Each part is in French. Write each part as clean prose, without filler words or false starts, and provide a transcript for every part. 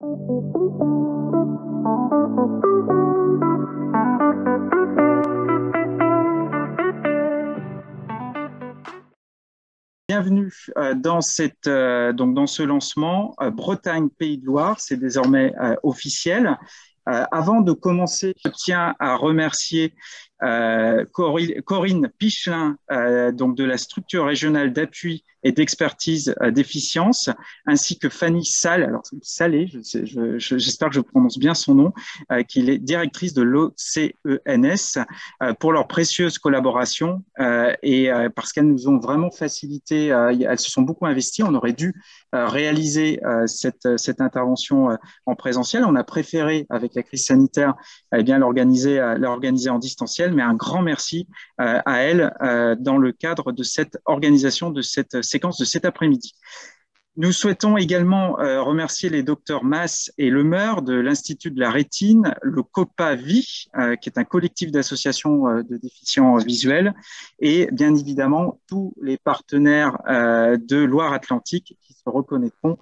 Bienvenue donc dans ce lancement. Bretagne Pays de Loire, c'est désormais officiel. Avant de commencer, je tiens à remercier Corinne Pichelin, donc de la structure régionale d'appui et d'expertise déficience, ainsi que Fanny Salé, j'espère que je prononce bien son nom, qui est directrice de l'OCENS, pour leur précieuse collaboration et parce qu'elles nous ont vraiment facilité, elles se sont beaucoup investies. On aurait dû réaliser cette intervention en présentiel. On a préféré, avec la crise sanitaire, eh bien l'organiser en distanciel, mais un grand merci à elles dans le cadre de cette organisation de cette séquence de cet après-midi. Nous souhaitons également remercier les docteurs Mass et Lemeur de l'Institut de la rétine, le COPA-VI, qui est un collectif d'associations de déficients visuels, et bien évidemment tous les partenaires de Loire-Atlantique qui se reconnaîtront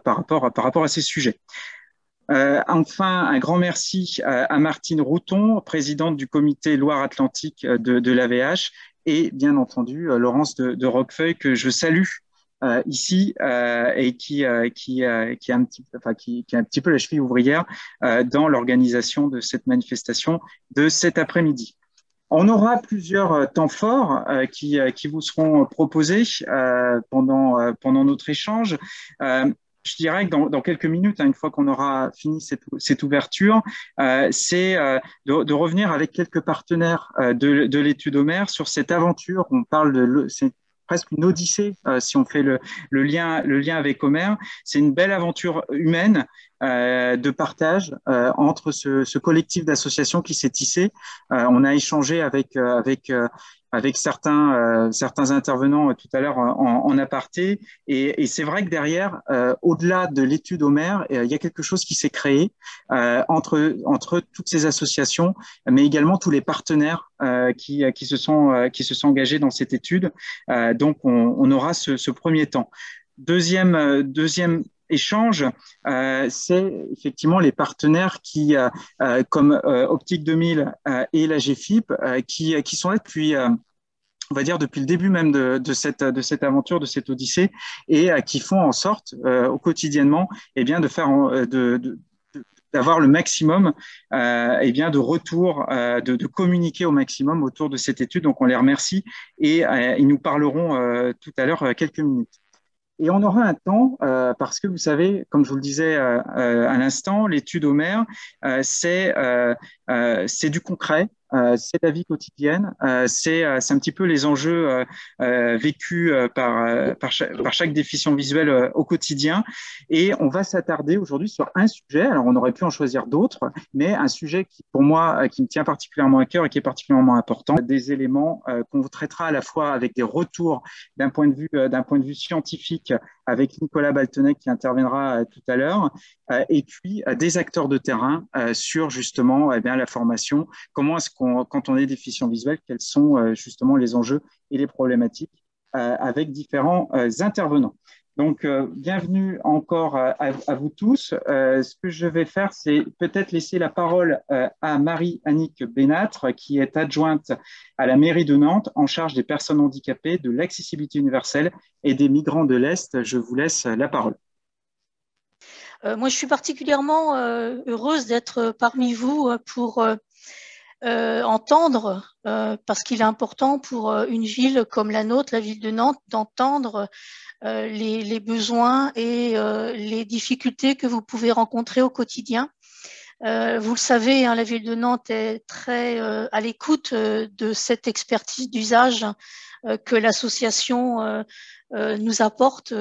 par rapport à ces sujets. Enfin, un grand merci à Martine Routon, présidente du comité Loire-Atlantique de l'AVH, et bien entendu Laurence de Roquefeuille, que je salue ici et qui a un petit peu la cheville ouvrière dans l'organisation de cette manifestation de cet après-midi. On aura plusieurs temps forts qui vous seront proposés pendant notre échange. Je dirais que dans quelques minutes, une fois qu'on aura fini cette ouverture, c'est de revenir avec quelques partenaires de l'étude Homer sur cette aventure. On parle c'est presque une odyssée si on fait le lien avec Homer. C'est une belle aventure humaine de partage entre ce collectif d'associations qui s'est tissé. On a échangé avec certains intervenants tout à l'heure en aparté. Et c'est vrai que derrière, au-delà de l'étude Homer, il y a quelque chose qui s'est créé entre toutes ces associations, mais également tous les partenaires qui se sont engagés dans cette étude. Donc, on aura ce premier temps. Deuxième échange, c'est effectivement les partenaires qui, comme Optique 2000 et la GFIP, qui sont là depuis on va dire depuis le début même de cette aventure, de cette odyssée, et qui font en sorte quotidiennement de faire d'avoir le maximum de retour, de communiquer au maximum autour de cette étude. Donc on les remercie et ils nous parleront tout à l'heure quelques minutes. Et on aura un temps, parce que vous savez, comme je vous le disais à l'instant, l'étude Homer, c'est du concret, c'est la vie quotidienne, c'est un petit peu les enjeux vécus par chaque déficient visuel au quotidien. Et on va s'attarder aujourd'hui sur un sujet. Alors, on aurait pu en choisir d'autres, mais un sujet qui, pour moi, qui me tient particulièrement à cœur et qui est particulièrement important, des éléments qu'on traitera à la fois avec des retours d'un point de vue scientifique avec Nicolas Baltenec qui interviendra tout à l'heure, et puis des acteurs de terrain sur justement la formation. Comment est-ce quand on est déficient visuel, quels sont justement les enjeux et les problématiques avec différents intervenants. Donc, bienvenue encore à vous tous. Ce que je vais faire, c'est peut-être laisser la parole à Marie-Annick Bénâtre, qui est adjointe à la mairie de Nantes, en charge des personnes handicapées, de l'accessibilité universelle et des migrants de l'Est. Je vous laisse la parole. Moi, je suis particulièrement heureuse d'être parmi vous pour entendre, parce qu'il est important pour une ville comme la nôtre, la ville de Nantes, d'entendre les besoins et les difficultés que vous pouvez rencontrer au quotidien. Vous le savez, la ville de Nantes est très à l'écoute de cette expertise d'usage que l'association nous apporte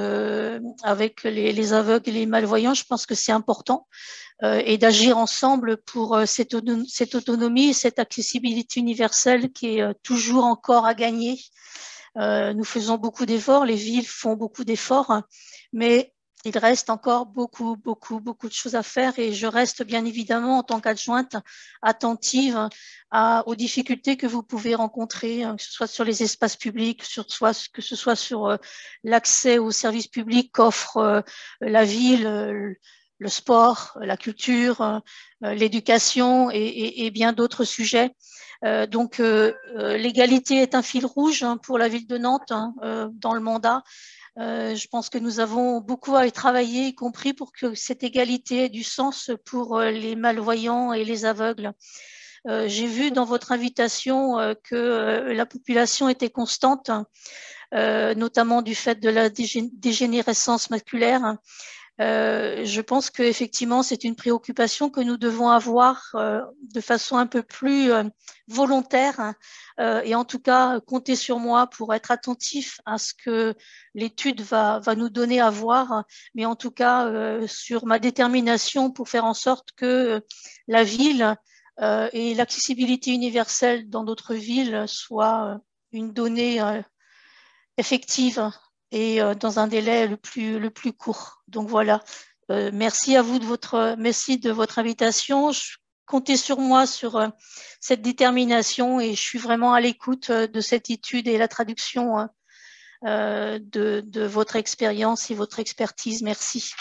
avec les aveugles et les malvoyants. Je pense que c'est important et d'agir ensemble pour cette autonomie et cette accessibilité universelle qui est toujours encore à gagner. Nous faisons beaucoup d'efforts, les villes font beaucoup d'efforts, mais il reste encore beaucoup de choses à faire et je reste bien évidemment en tant qu'adjointe attentive aux difficultés que vous pouvez rencontrer, que ce soit sur les espaces publics, que ce soit sur l'accès aux services publics qu'offre la ville, le sport, la culture, l'éducation et bien d'autres sujets. Donc, l'égalité est un fil rouge pour la ville de Nantes dans le mandat. Je pense que nous avons beaucoup à y travailler, y compris pour que cette égalité ait du sens pour les malvoyants et les aveugles. J'ai vu dans votre invitation que la population était constante, notamment du fait de la dégénérescence maculaire. Je pense qu'effectivement, c'est une préoccupation que nous devons avoir de façon un peu plus volontaire et en tout cas, comptez sur moi pour être attentif à ce que l'étude va nous donner à voir, mais en tout cas, sur ma détermination pour faire en sorte que la ville et l'accessibilité universelle dans d'autres villes soit une donnée effective et dans un délai le plus court. Donc voilà, merci à vous merci de votre invitation. Comptez sur moi sur cette détermination et je suis vraiment à l'écoute de cette étude et la traduction de votre expérience et votre expertise. Merci.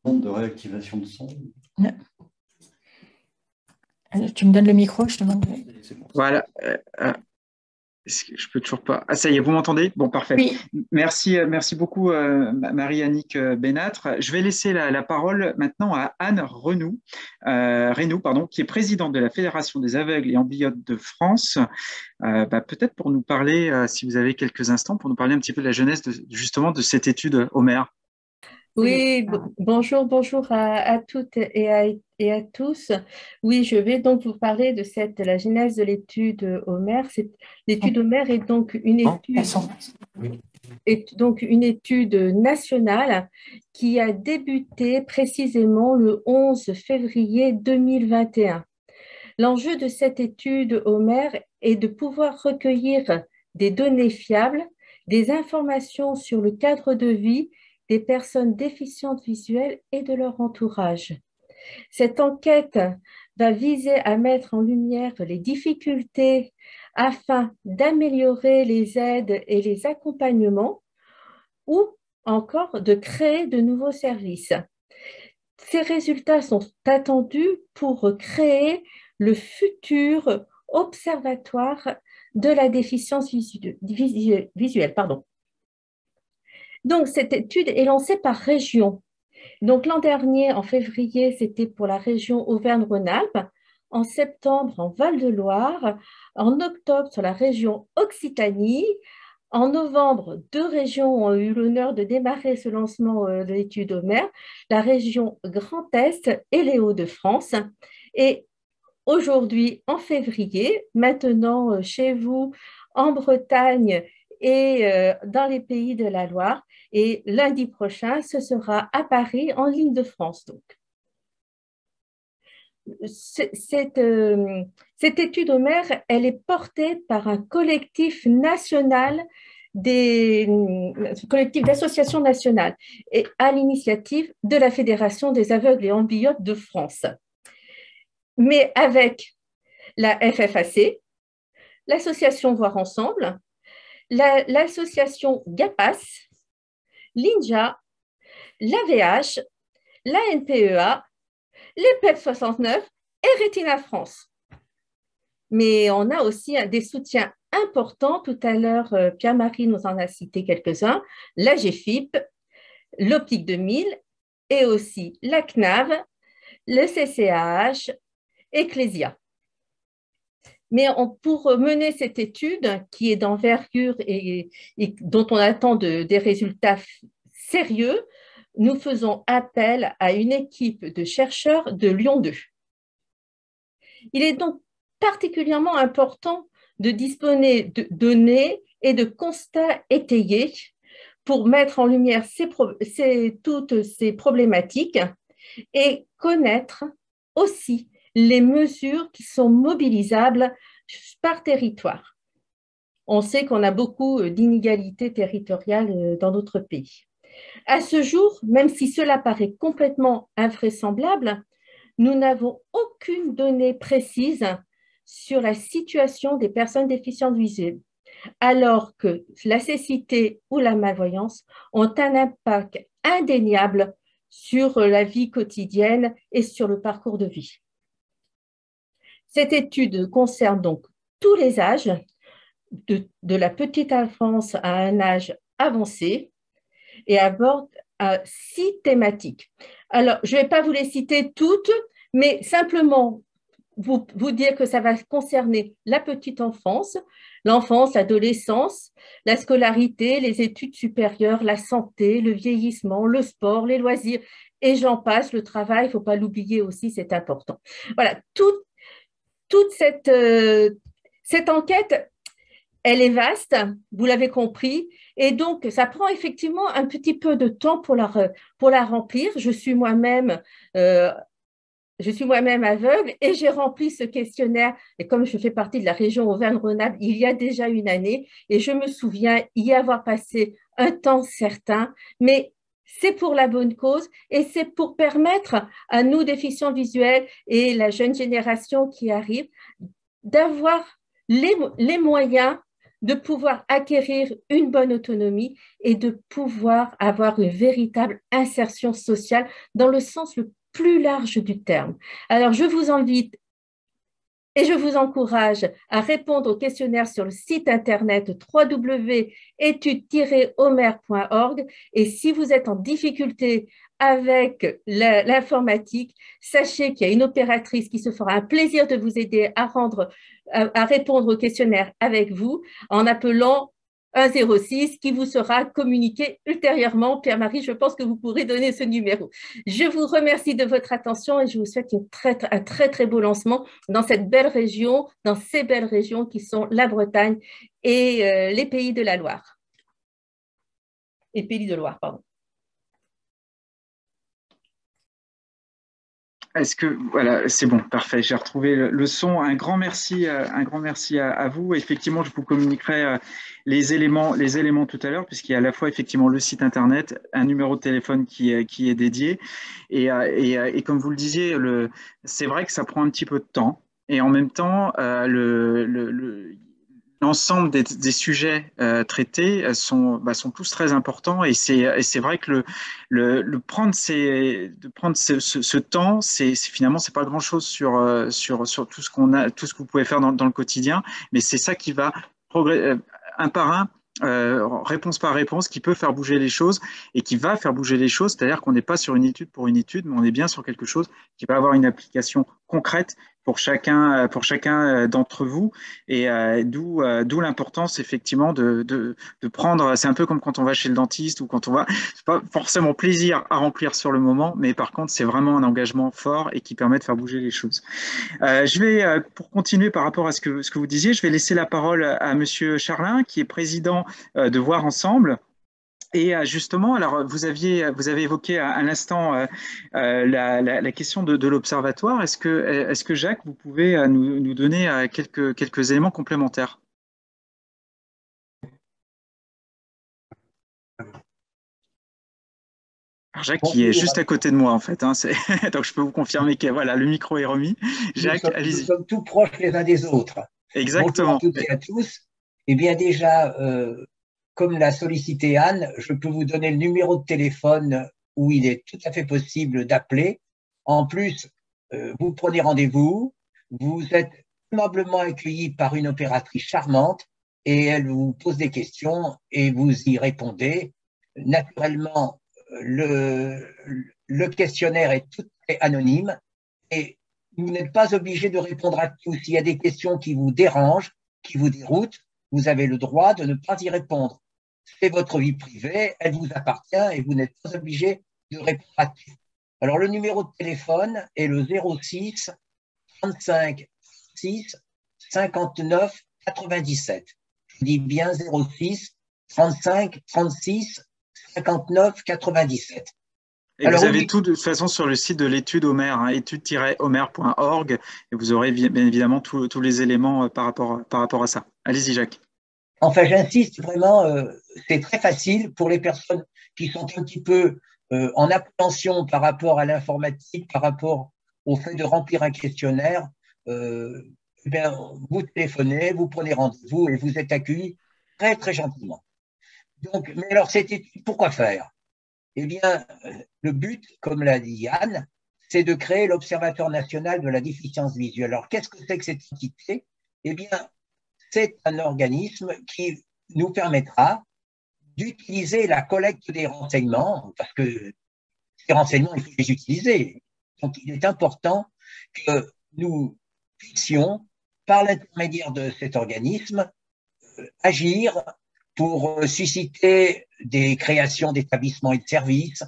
De réactivation de son. Tu me donnes le micro, je te demande. Voilà. Je peux toujours pas. Ah, ça y est, vous m'entendez? Bon, parfait. Oui. Merci beaucoup, Marie-Annick Bénâtre. Je vais laisser la parole maintenant à Anne Reynaud, qui est présidente de la Fédération des aveugles et amblyopes de France. Peut-être pour nous parler, si vous avez quelques instants, pour nous parler un petit peu de la jeunesse justement de cette étude Homer. Oui, bonjour à toutes et à tous. Oui, je vais donc vous parler de la genèse de l'étude Homer. L'étude Homer est donc une étude nationale qui a débuté précisément le 11 février 2021. L'enjeu de cette étude Homer est de pouvoir recueillir des données fiables, des informations sur le cadre de vie des personnes déficientes visuelles et de leur entourage. Cette enquête va viser à mettre en lumière les difficultés afin d'améliorer les aides et les accompagnements ou encore de créer de nouveaux services. Ces résultats sont attendus pour créer le futur observatoire de la déficience visuelle. Donc, cette étude est lancée par région. Donc, l'an dernier, en février, c'était pour la région Auvergne-Rhône-Alpes. En septembre, en Val-de-Loire. En octobre, sur la région Occitanie. En novembre, 2 régions ont eu l'honneur de démarrer ce lancement de l'étude Homer, la région Grand Est et les Hauts-de-France. Et aujourd'hui, en février, maintenant chez vous, en Bretagne et dans les pays de la Loire. Et lundi prochain, ce sera à Paris, en Île-de-France. Donc, cette étude Homer, elle est portée par un collectif national, collectif d'associations nationales, et à l'initiative de la Fédération des aveugles et amblyopes de France. Mais avec la FFAC, l'association Voir Ensemble, l'association GAPAS, l'INJA, l'AVH, la NPEA, les PEP 69 et Retina France. Mais on a aussi des soutiens importants. Tout à l'heure, Pierre-Marie nous en a cité quelques-uns, la GFIP, l'Optique 2000 et aussi la CNAV, le CCAH, Ecclesia. Mais pour mener cette étude qui est d'envergure et dont on attend des résultats sérieux, nous faisons appel à une équipe de chercheurs de Lyon 2. Il est donc particulièrement important de disposer de données et de constats étayés pour mettre en lumière toutes ces problématiques et connaître aussi les mesures qui sont mobilisables par territoire. On sait qu'on a beaucoup d'inégalités territoriales dans notre pays. À ce jour, même si cela paraît complètement invraisemblable, nous n'avons aucune donnée précise sur la situation des personnes déficientes visuelles, alors que la cécité ou la malvoyance ont un impact indéniable sur la vie quotidienne et sur le parcours de vie. Cette étude concerne donc tous les âges, de la petite enfance à un âge avancé, et aborde 6 thématiques. Alors, je ne vais pas vous les citer toutes, mais simplement vous dire que ça va concerner la petite enfance, l'enfance, l'adolescence, la scolarité, les études supérieures, la santé, le vieillissement, le sport, les loisirs, et j'en passe, le travail, il ne faut pas l'oublier aussi, c'est important. Voilà, toute cette enquête, elle est vaste, vous l'avez compris, et donc ça prend effectivement un petit peu de temps pour la remplir. Je suis moi-même aveugle et j'ai rempli ce questionnaire, et comme je fais partie de la région Auvergne-Rhône-Alpes, il y a déjà une année, et je me souviens y avoir passé un temps certain, mais c'est pour la bonne cause et c'est pour permettre à nous, déficients visuels et la jeune génération qui arrive, d'avoir les moyens de pouvoir acquérir une bonne autonomie et de pouvoir avoir une véritable insertion sociale dans le sens le plus large du terme. Alors, je vous invite et je vous encourage à répondre au questionnaire sur le site internet www.etudes-omer.org. Et si vous êtes en difficulté avec l'informatique, sachez qu'il y a une opératrice qui se fera un plaisir de vous aider à répondre au questionnaire avec vous en appelant 106 qui vous sera communiqué ultérieurement. Pierre-Marie, je pense que vous pourrez donner ce numéro. Je vous remercie de votre attention et je vous souhaite un très, très beau lancement dans cette belle région, dans ces belles régions qui sont la Bretagne et les Pays de la Loire. Et Pays de Loire, pardon. Est-ce que voilà, c'est bon, parfait. J'ai retrouvé le son. Un grand merci à vous. Effectivement, je vous communiquerai les éléments tout à l'heure, puisqu'il y a à la fois effectivement le site internet, un numéro de téléphone qui est dédié, et comme vous le disiez, c'est vrai que ça prend un petit peu de temps, et en même temps, l'ensemble des sujets traités sont tous très importants, et c'est vrai que de prendre ce temps, finalement c'est pas grand chose sur tout ce tout ce que vous pouvez faire dans le quotidien, mais c'est ça qui va un par un, réponse par réponse, qui peut faire bouger les choses et qui va faire bouger les choses, c'est-à-dire qu'on n'est pas sur une étude pour une étude, mais on est bien sur quelque chose qui va avoir une application concrète pour chacun d'entre vous, et d'où l'importance effectivement de prendre, c'est un peu comme quand on va chez le dentiste ou quand on va, c'est pas forcément plaisir à remplir sur le moment, mais par contre c'est vraiment un engagement fort et qui permet de faire bouger les choses. Je vais, pour continuer par rapport à ce que vous disiez, je vais laisser la parole à Monsieur Charlin, qui est président de Voir Ensemble. Et justement, alors vous avez évoqué à l'instant la question de l'observatoire. Est-ce que Jacques, vous pouvez nous donner quelques éléments complémentaires? Alors Jacques, qui est juste à côté de moi en fait, hein, donc je peux vous confirmer que voilà, le micro est remis. Jacques, allez-y. Nous sommes tout proches les uns des autres. Exactement. Bonjour à toutes et à tous. Eh bien déjà, comme l'a sollicité Anne, je peux vous donner le numéro de téléphone où il est tout à fait possible d'appeler. En plus, vous prenez rendez-vous, vous êtes aimablement accueillis par une opératrice charmante et elle vous pose des questions et vous y répondez. Naturellement, le questionnaire est tout à fait anonyme et vous n'êtes pas obligé de répondre à tout. S'il y a des questions qui vous dérangent, qui vous déroutent, vous avez le droit de ne pas y répondre. C'est votre vie privée, elle vous appartient et vous n'êtes pas obligé de répondre à tout. Alors, le numéro de téléphone est le 06 35 6 59 97. Je dis bien 06 35 36 59 97. Et alors, vous avez tout de toute façon sur le site de l'étude Homer, hein, étude-homer.org, et vous aurez bien évidemment tous les éléments par rapport à ça. Allez-y, Jacques. Enfin, j'insiste vraiment, c'est très facile pour les personnes qui sont un petit peu en appréhension par rapport à l'informatique, par rapport au fait de remplir un questionnaire. Eh bien, vous téléphonez, vous prenez rendez-vous et vous êtes accueilli très, très gentiment. Donc, mais alors, cette étude, pourquoi faire? Eh bien, le but, comme l'a dit Yann, c'est de créer l'Observatoire national de la déficience visuelle. Alors, qu'est-ce que c'est que cette entité? Eh bien, c'est un organisme qui nous permettra d'utiliser la collecte des renseignements, parce que ces renseignements, il faut les utiliser. Donc, il est important que nous puissions, par l'intermédiaire de cet organisme, agir pour susciter des créations d'établissements et de services,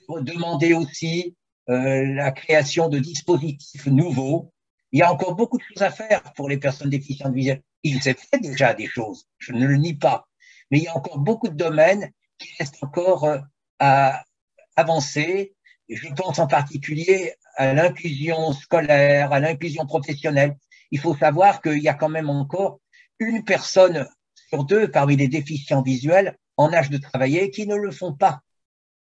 pour demander aussi la création de dispositifs nouveaux. Il y a encore beaucoup de choses à faire pour les personnes déficientes visuelles. Il s'est fait déjà des choses, je ne le nie pas, mais il y a encore beaucoup de domaines qui restent encore à avancer. Je pense en particulier à l'inclusion scolaire, à l'inclusion professionnelle. Il faut savoir qu'il y a quand même encore une personne sur deux parmi les déficients visuels en âge de travailler qui ne le font pas,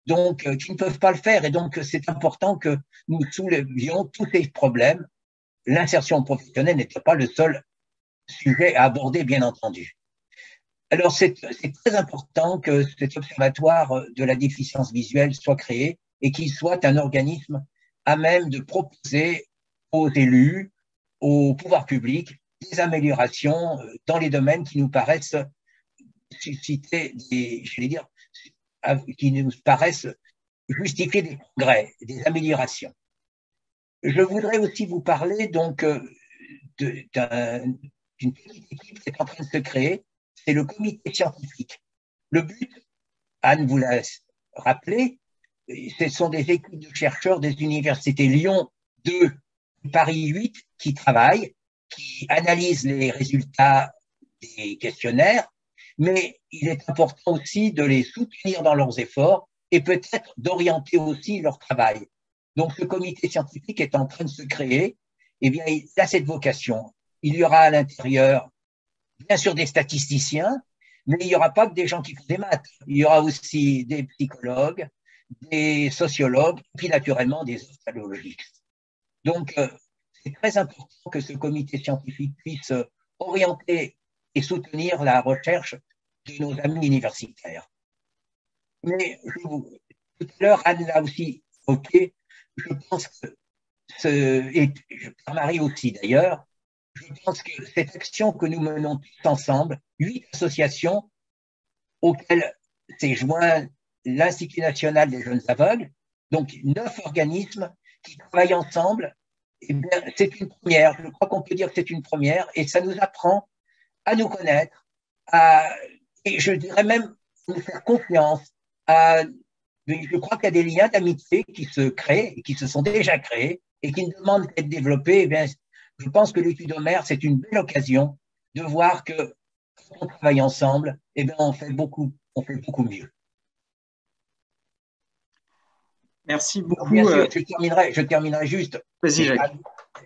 donc qui ne peuvent pas le faire. Et donc, c'est important que nous soulevions tous ces problèmes. L'insertion professionnelle n'était pas le seul sujet à aborder, bien entendu. Alors, c'est très important que cet observatoire de la déficience visuelle soit créé et qu'il soit un organisme à même de proposer aux élus, au pouvoir public, des améliorations dans les domaines qui nous paraissent susciter qui nous paraissent justifier des progrès, des améliorations. Je voudrais aussi vous parler donc d'une petite équipe qui est en train de se créer, c'est le comité scientifique. Le but, Anne vous l'a rappelé, ce sont des équipes de chercheurs des universités Lyon 2, Paris 8 qui travaillent, qui analysent les résultats des questionnaires, mais il est important aussi de les soutenir dans leurs efforts et peut-être d'orienter aussi leur travail. Donc, ce comité scientifique est en train de se créer. Eh bien, il a cette vocation. Il y aura à l'intérieur, bien sûr, des statisticiens, mais il n'y aura pas que des gens qui font des maths. Il y aura aussi des psychologues, des sociologues, et puis naturellement des ophtalmologistes. Donc, c'est très important que ce comité scientifique puisse orienter et soutenir la recherche de nos amis universitaires. Mais tout à l'heure, Anne l'a aussi évoqué, je pense que, et Marie aussi d'ailleurs, je pense que cette action que nous menons tous ensemble, 8 associations auxquelles s'est joint l'Institut national des jeunes aveugles, donc 9 organismes qui travaillent ensemble, eh bien, c'est une première. Je crois qu'on peut dire que c'est une première et ça nous apprend à nous connaître, et je dirais même à nous faire confiance. Je crois qu'il y a des liens d'amitié qui se créent et qui se sont déjà créés et qui ne demandent qu'à être développés. Eh bien, je pense que l'étude Homer, c'est une belle occasion de voir que quand on travaille ensemble, eh bien, on fait beaucoup mieux. Merci beaucoup. Bien sûr, je terminerai juste. Vas-y, Jacques.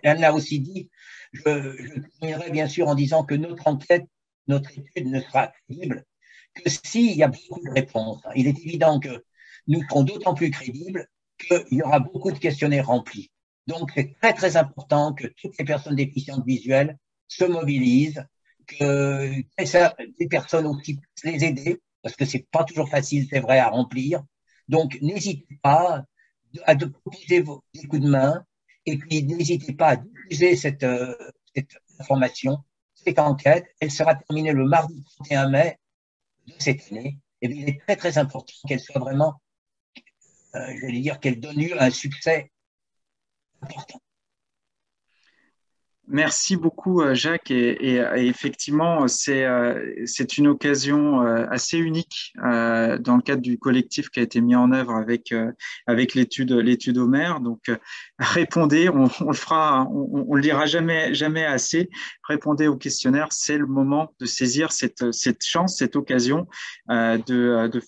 Anne l'a aussi dit. Je terminerai bien sûr en disant que notre enquête, notre étude ne sera crédible que s'il y a beaucoup de réponses. Il est évident que nous serons d'autant plus crédibles qu'il y aura beaucoup de questionnaires remplis. Donc, c'est très, très important que toutes les personnes déficientes visuelles se mobilisent, que des personnes aussi puissent les aider, parce que c'est pas toujours facile, c'est vrai, à remplir. Donc, n'hésitez pas à proposer des coups de main, et puis n'hésitez pas à diffuser cette information, cette enquête. Elle sera terminée le mardi 31 mai de cette année. Et il est très, très important qu'elle soit vraiment, qu'elle donne lieu à un succès important. Merci beaucoup, Jacques. Et effectivement, c'est une occasion assez unique dans le cadre du collectif qui a été mis en œuvre avec l'étude Homer. Donc, répondez, on le fera, on le dira jamais assez. Répondez au questionnaire. C'est le moment de saisir cette chance, cette occasion de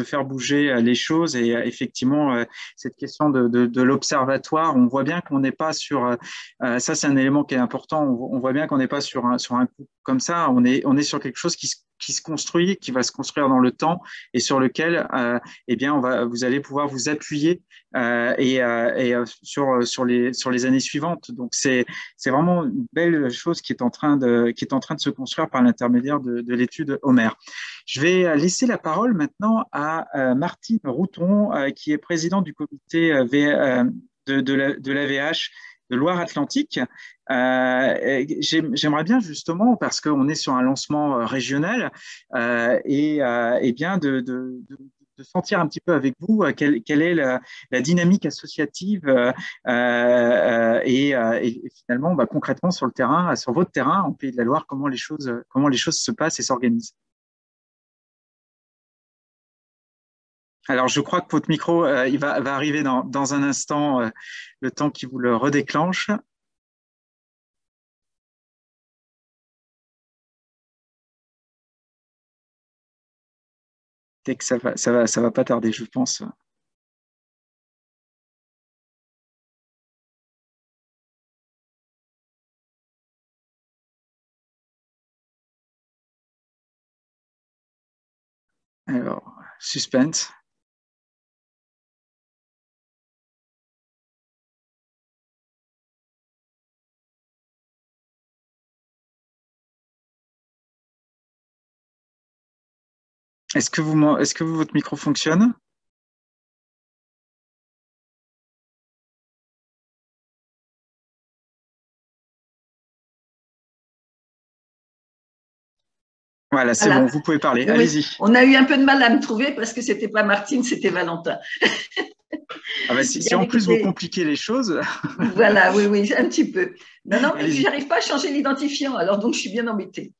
faire bouger les choses. Et effectivement, cette question de l'observatoire, on voit bien qu'on n'est pas sur ça, c'est un élément qui est important. On voit bien qu'on n'est pas sur un coup comme ça. On est sur quelque chose qui se construit, qui va se construire dans le temps et sur lequel, eh bien, vous allez pouvoir vous appuyer sur les années suivantes. Donc, c'est vraiment une belle chose qui est en train de se construire par l'intermédiaire de l'étude Homer. Je vais laisser la parole maintenant à Martine Routon, qui est présidente du comité de l'AVH de Loire-Atlantique. J'aimerais bien justement, parce qu'on est sur un lancement régional, et bien de sentir un petit peu avec vous quelle est la dynamique associative et finalement concrètement sur le terrain, sur votre terrain en Pays de la Loire, comment les choses se passent et s'organisent. Alors, je crois que votre micro, il va arriver dans un instant, le temps qui vous le redéclenche. Dès que ça va pas tarder, je pense. Alors, suspense. Est-ce que votre micro fonctionne? Voilà, c'est bon, vous pouvez parler. Oui, allez-y. On a eu un peu de mal à me trouver parce que c'était pas Martine, c'était Valentin. Ah bah, si en plus vous compliquez les choses. Voilà, oui, un petit peu. Non, mais j'arrive pas à changer l'identifiant, alors donc je suis bien embêtée.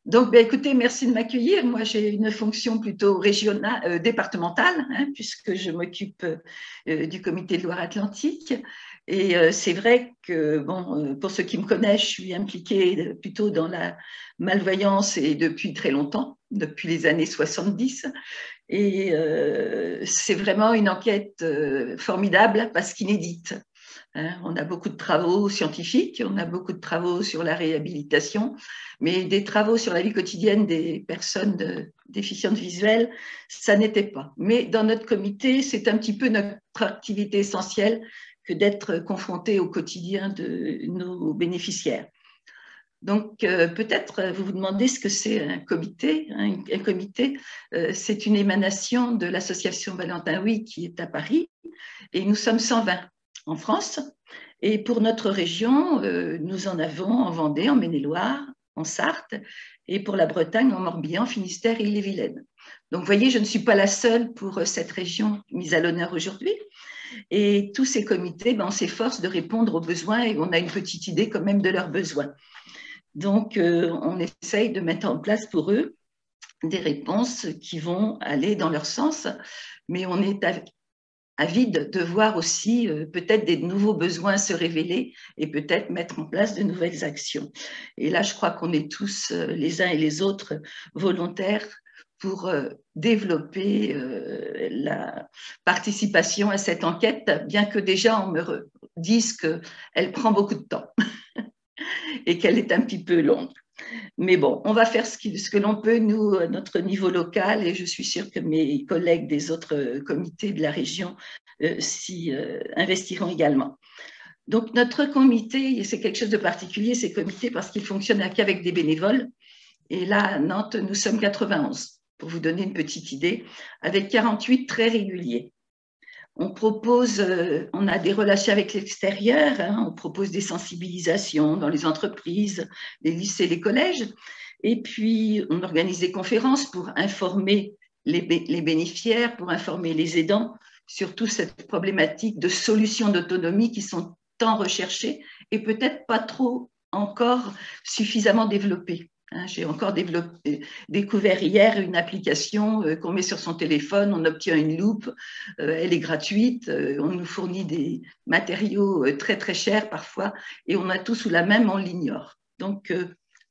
Donc, écoutez, merci de m'accueillir. Moi, j'ai une fonction plutôt régionale, départementale, puisque je m'occupe du comité de Loire-Atlantique. Et c'est vrai que, pour ceux qui me connaissent, je suis impliquée plutôt dans la malvoyance et depuis très longtemps, depuis les années 70. Et c'est vraiment une enquête formidable parce qu'inédite. On a beaucoup de travaux scientifiques, on a beaucoup de travaux sur la réhabilitation, mais des travaux sur la vie quotidienne des personnes déficientes visuelles, ça n'était pas. Mais dans notre comité, c'est un petit peu notre activité essentielle que d'être confronté au quotidien de nos bénéficiaires. Donc, peut-être vous vous demandez ce que c'est un comité. Un comité, c'est une émanation de l'association Valentin Oui qui est à Paris, et nous sommes 120 en France. Et pour notre région, nous en avons en Vendée, en Maine-et-Loire, en Sarthe, et pour la Bretagne, en Morbihan, Finistère et Ille-et-Vilaine. Donc, vous voyez, je ne suis pas la seule pour cette région mise à l'honneur aujourd'hui. Et tous ces comités, on s'efforce de répondre aux besoins et on a une petite idée quand même de leurs besoins. Donc, on essaye de mettre en place pour eux des réponses qui vont aller dans leur sens, mais on est avide de voir aussi peut-être des nouveaux besoins se révéler et peut-être mettre en place de nouvelles actions. Et là, je crois qu'on est tous, les uns et les autres, volontaires pour développer la participation à cette enquête, bien que déjà on me dise qu'elle prend beaucoup de temps et qu'elle est un petit peu longue. Mais bon, on va faire ce que l'on peut, nous, à notre niveau local, et je suis sûre que mes collègues des autres comités de la région s'y investiront également. Donc, notre comité, c'est quelque chose de particulier, ces comités, parce qu'ils fonctionnent qu'avec des bénévoles. Et là, à Nantes, nous sommes 91, pour vous donner une petite idée, avec 48 très réguliers. On propose, on a des relations avec l'extérieur, on propose des sensibilisations dans les entreprises, les lycées, les collèges, et puis on organise des conférences pour informer les bénéficiaires, pour informer les aidants sur toute cette problématique de solutions d'autonomie qui sont tant recherchées et peut-être pas trop encore suffisamment développée. J'ai encore découvert hier une application qu'on met sur son téléphone, on obtient une loupe, elle est gratuite, on nous fournit des matériaux très très chers parfois et on a tout sous la main, mais on l'ignore. Donc,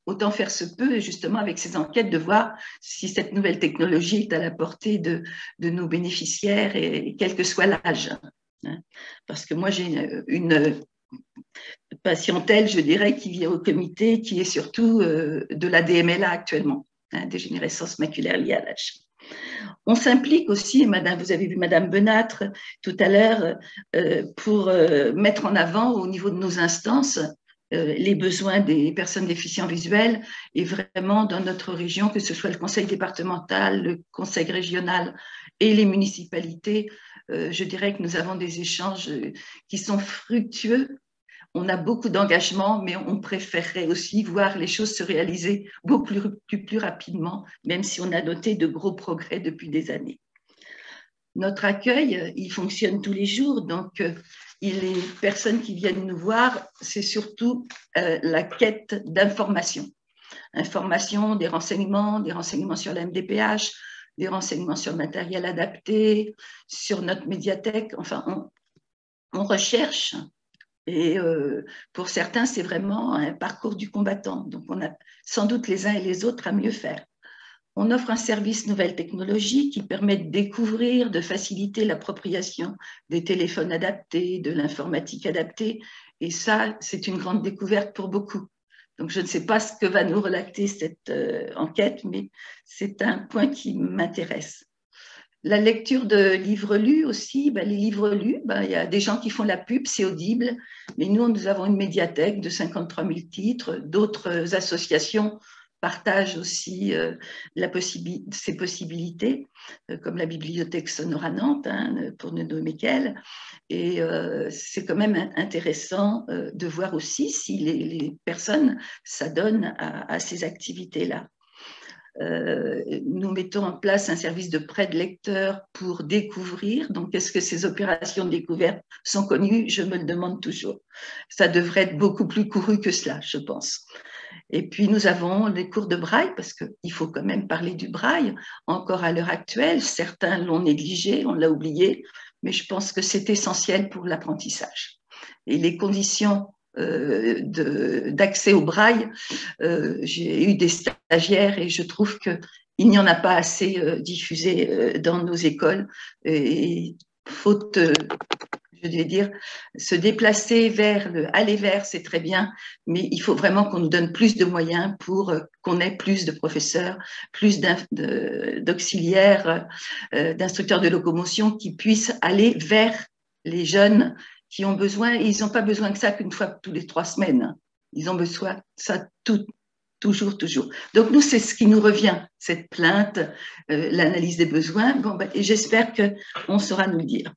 autant faire se peut, et justement avec ces enquêtes, de voir si cette nouvelle technologie est à la portée de nos bénéficiaires, et quel que soit l'âge. Parce que moi, j'ai une patientèle, je dirais, qui vient au comité, qui est surtout de la DMLA actuellement, dégénérescence maculaire liée à l'âge. On s'implique aussi, madame, vous avez vu madame Benâtre tout à l'heure, pour mettre en avant au niveau de nos instances les besoins des personnes déficientes visuelles, et vraiment dans notre région, que ce soit le conseil départemental, le conseil régional et les municipalités, je dirais que nous avons des échanges qui sont fructueux. On a beaucoup d'engagement, mais on préférerait aussi voir les choses se réaliser beaucoup plus rapidement, même si on a noté de gros progrès depuis des années. Notre accueil, il fonctionne tous les jours, donc les personnes qui viennent nous voir, c'est surtout la quête d'informations. Information, des renseignements sur la MDPH, des renseignements sur le matériel adapté, sur notre médiathèque. Enfin, on recherche. Et pour certains, c'est vraiment un parcours du combattant. Donc, on a sans doute les uns et les autres à mieux faire. On offre un service nouvelles technologies qui permet de découvrir, de faciliter l'appropriation des téléphones adaptés, de l'informatique adaptée. Et ça, c'est une grande découverte pour beaucoup. Donc, je ne sais pas ce que va nous relater cette enquête, mais c'est un point qui m'intéresse. La lecture de livres lus aussi, les livres lus, il y a des gens qui font la pub, c'est Audible, mais nous avons une médiathèque de 53 000 titres, d'autres associations partagent aussi ces possibilités, comme la bibliothèque Sonora Nantes, pour ne nommer qu'elle, et c'est quand même intéressant de voir aussi si les personnes s'adonnent à ces activités-là. Nous mettons en place un service de prêt de lecteurs pour découvrir. Donc, est-ce que ces opérations de découverte sont connues? Je me le demande toujours. Ça devrait être beaucoup plus couru que cela, je pense. Et puis, nous avons les cours de braille, parce qu'il faut quand même parler du braille, encore à l'heure actuelle. Certains l'ont négligé, on l'a oublié, mais je pense que c'est essentiel pour l'apprentissage. Et les conditions d'accès au braille, j'ai eu des stagiaires et je trouve qu'il n'y en a pas assez diffusé dans nos écoles. Et faute, je vais dire, se déplacer aller vers, c'est très bien, mais il faut vraiment qu'on nous donne plus de moyens pour qu'on ait plus de professeurs, plus d'auxiliaires, d'instructeurs de locomotion qui puissent aller vers les jeunes qui ont besoin, et ils n'ont pas besoin que ça qu'une fois tous les 3 semaines. Ils ont besoin de ça toujours. Donc nous, c'est ce qui nous revient, cette plainte, l'analyse des besoins. Et j'espère qu'on saura nous le dire.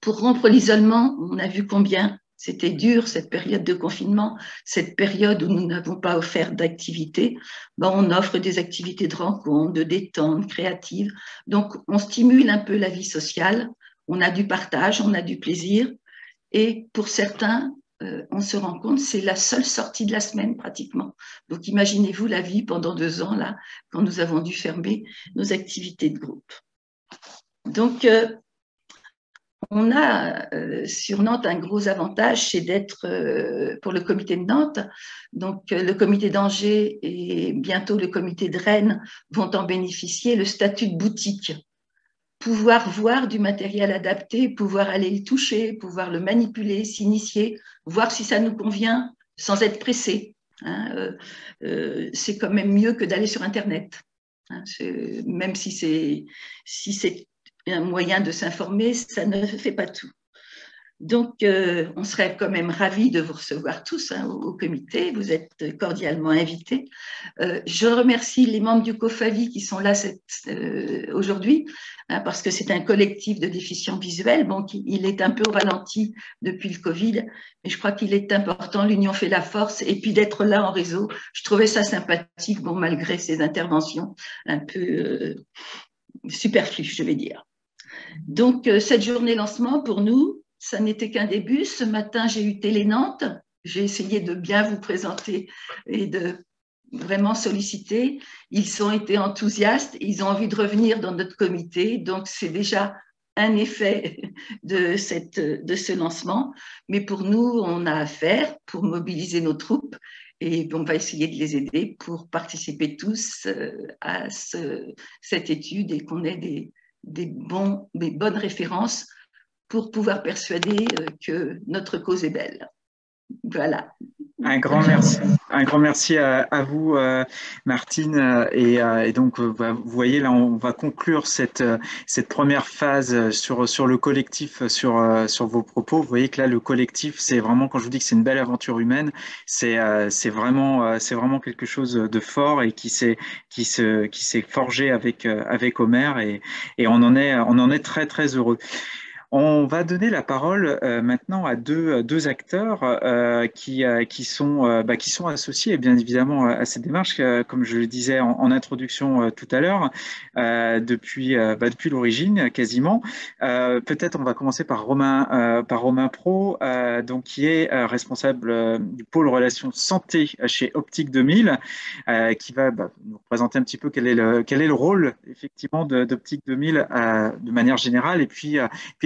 Pour rompre l'isolement, on a vu combien c'était dur, cette période de confinement, cette période où nous n'avons pas offert d'activités. On offre des activités de rencontre, de détente, créatives. Donc, on stimule un peu la vie sociale. On a du partage, on a du plaisir. Et pour certains, on se rend compte, c'est la seule sortie de la semaine pratiquement. Donc, imaginez-vous la vie pendant 2 ans, là, quand nous avons dû fermer nos activités de groupe. Donc, on a sur Nantes un gros avantage, c'est d'être pour le comité de Nantes. Donc, le comité d'Angers et bientôt le comité de Rennes vont en bénéficier, le statut de boutique. Pouvoir voir du matériel adapté, pouvoir aller le toucher, pouvoir le manipuler, s'initier, voir si ça nous convient sans être pressé. C'est quand même mieux que d'aller sur Internet. Même si c'est un moyen de s'informer, ça ne fait pas tout. Donc, on serait quand même ravis de vous recevoir tous au comité. Vous êtes cordialement invités. Je remercie les membres du COFAVI qui sont là aujourd'hui, parce que c'est un collectif de déficients visuels. Bon, il est un peu au ralenti depuis le Covid, mais je crois qu'il est important, l'union fait la force, et puis d'être là en réseau. Je trouvais ça sympathique, malgré ces interventions un peu superflues, je vais dire. Donc, cette journée lancement, pour nous, ça n'était qu'un début. Ce matin, j'ai eu Télé Nantes j'ai essayé de bien vous présenter et de vraiment solliciter. Ils ont été enthousiastes, ils ont envie de revenir dans notre comité, donc c'est déjà un effet de ce lancement. Mais pour nous, on a à faire pour mobiliser nos troupes et on va essayer de les aider pour participer tous à cette étude et qu'on ait des bonnes références pour pouvoir persuader que notre cause est belle. Voilà. Un grand merci à vous, Martine. Et donc, vous voyez, là, on va conclure cette première phase sur le collectif, sur vos propos. Vous voyez que là, le collectif, c'est vraiment, quand je vous dis que c'est une belle aventure humaine, c'est vraiment quelque chose de fort et qui s'est forgé avec Omer, et on en est très, très heureux. On va donner la parole maintenant à deux acteurs qui sont associés bien évidemment à cette démarche, comme je le disais en introduction tout à l'heure, depuis l'origine quasiment. Peut-être on va commencer par Romain Pro, donc qui est responsable du pôle relations santé chez Optique 2000, qui va nous présenter un petit peu quel est le rôle effectivement d'Optique 2000 de manière générale, et puis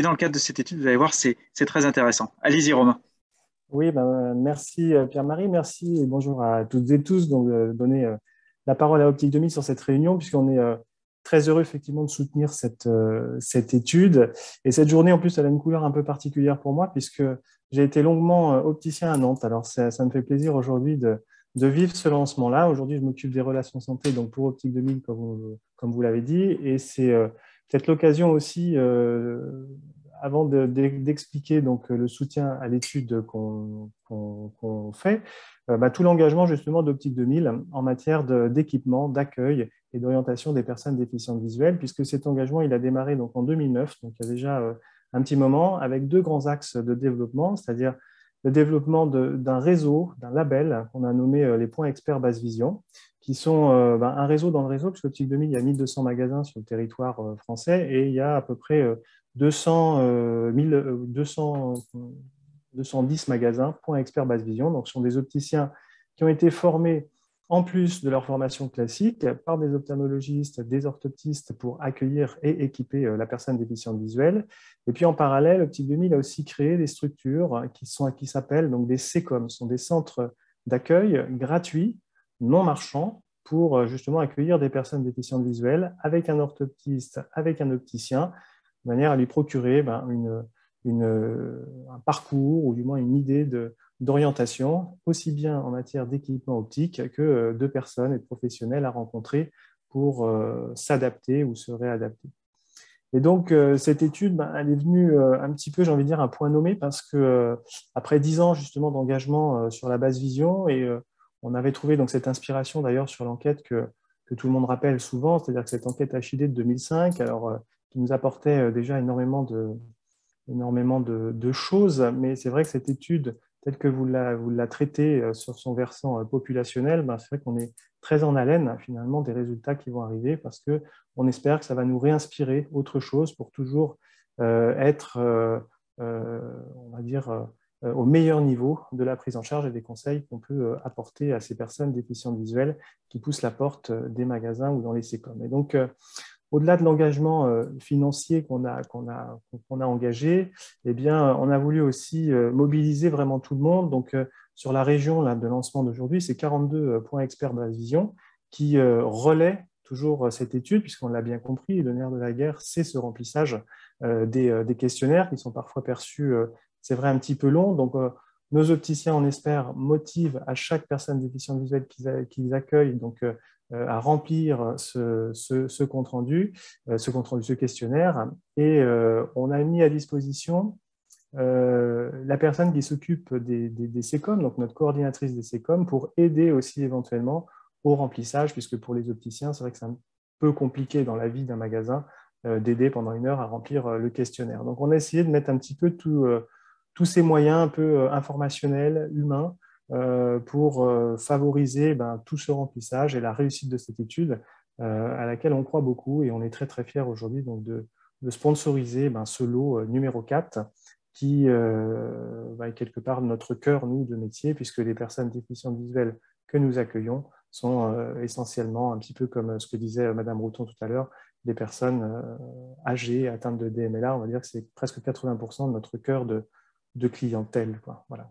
dans le cadre de cette étude, vous allez voir, c'est très intéressant. Allez-y, Romain. Oui, merci Pierre-Marie, merci et bonjour à toutes et tous de donner la parole à Optique 2000 sur cette réunion, puisqu'on est très heureux effectivement de soutenir cette étude. Et cette journée, en plus, elle a une couleur un peu particulière pour moi, puisque j'ai été longuement opticien à Nantes. Alors, ça me fait plaisir aujourd'hui de vivre ce lancement-là. Aujourd'hui, je m'occupe des relations santé, donc pour Optique 2000, comme vous l'avez dit, et c'est peut-être l'occasion aussi, avant d'expliquer donc le soutien à l'étude qu'on fait, tout l'engagement justement d'Optique 2000 en matière d'équipement, d'accueil et d'orientation des personnes déficientes visuelles, puisque cet engagement il a démarré donc en 2009, donc il y a déjà un petit moment, avec deux grands axes de développement, c'est-à-dire le développement d'un réseau, d'un label qu'on a nommé les points experts basse vision, qui sont un réseau dans le réseau, puisque Optique 2000, il y a 1200 magasins sur le territoire français et il y a à peu près 210 magasins, points experts basse vision. Donc, ce sont des opticiens qui ont été formés, en plus de leur formation classique, par des ophtalmologistes, des orthoptistes pour accueillir et équiper la personne déficiente visuelle. Et puis, en parallèle, Optique 2000 a aussi créé des structures qui s'appellent donc des CECOM, ce sont des centres d'accueil gratuits, non marchands, pour justement accueillir des personnes déficientes visuelles avec un orthoptiste, avec un opticien, de manière à lui procurer un parcours ou du moins une idée d'orientation, aussi bien en matière d'équipement optique que de personnes et de professionnels à rencontrer pour s'adapter ou se réadapter. Et donc, cette étude, elle est venue un petit peu, j'ai envie de dire, un point nommé, parce que après 10 ans justement d'engagement sur la basse vision, et on avait trouvé donc cette inspiration d'ailleurs sur l'enquête que tout le monde rappelle souvent, c'est-à-dire que cette enquête HID de 2005, alors qui nous apportait déjà énormément de choses, mais c'est vrai que cette étude, telle que vous la traitez sur son versant populationnel, c'est vrai qu'on est très en haleine finalement des résultats qui vont arriver, parce qu'on espère que ça va nous réinspirer autre chose pour toujours être, on va dire, au meilleur niveau de la prise en charge et des conseils qu'on peut apporter à ces personnes déficientes visuelles qui poussent la porte des magasins ou dans les CECOM. Et donc, au-delà de l'engagement financier qu'on a engagé, eh bien, on a voulu aussi mobiliser vraiment tout le monde. Donc, sur la région là, de lancement d'aujourd'hui, c'est 42 points experts basse vision qui relaient toujours cette étude, puisqu'on l'a bien compris, le nerf de la guerre, c'est ce remplissage des questionnaires qui sont parfois perçus, c'est vrai, un petit peu longs. Donc, nos opticiens, on espère, motivent à chaque personne déficiente visuelle qu'ils accueillent donc, à remplir ce compte-rendu, ce questionnaire. Et on a mis à disposition la personne qui s'occupe des CECOM, donc notre coordinatrice des CECOM, pour aider aussi éventuellement au remplissage, puisque pour les opticiens, c'est vrai que c'est un peu compliqué dans la vie d'un magasin d'aider pendant 1 heure à remplir le questionnaire. Donc, on a essayé de mettre un petit peu tous ces moyens un peu informationnels, humains, pour favoriser tout ce remplissage et la réussite de cette étude à laquelle on croit beaucoup, et on est très très fiers aujourd'hui donc de sponsoriser ce lot numéro 4 qui est quelque part notre cœur, nous, de métier, puisque les personnes déficientes visuelles que nous accueillons sont essentiellement, un petit peu comme ce que disait Madame Routon tout à l'heure, des personnes âgées, atteintes de DMLA. On va dire que c'est presque 80% de notre cœur de clientèle, quoi. Voilà.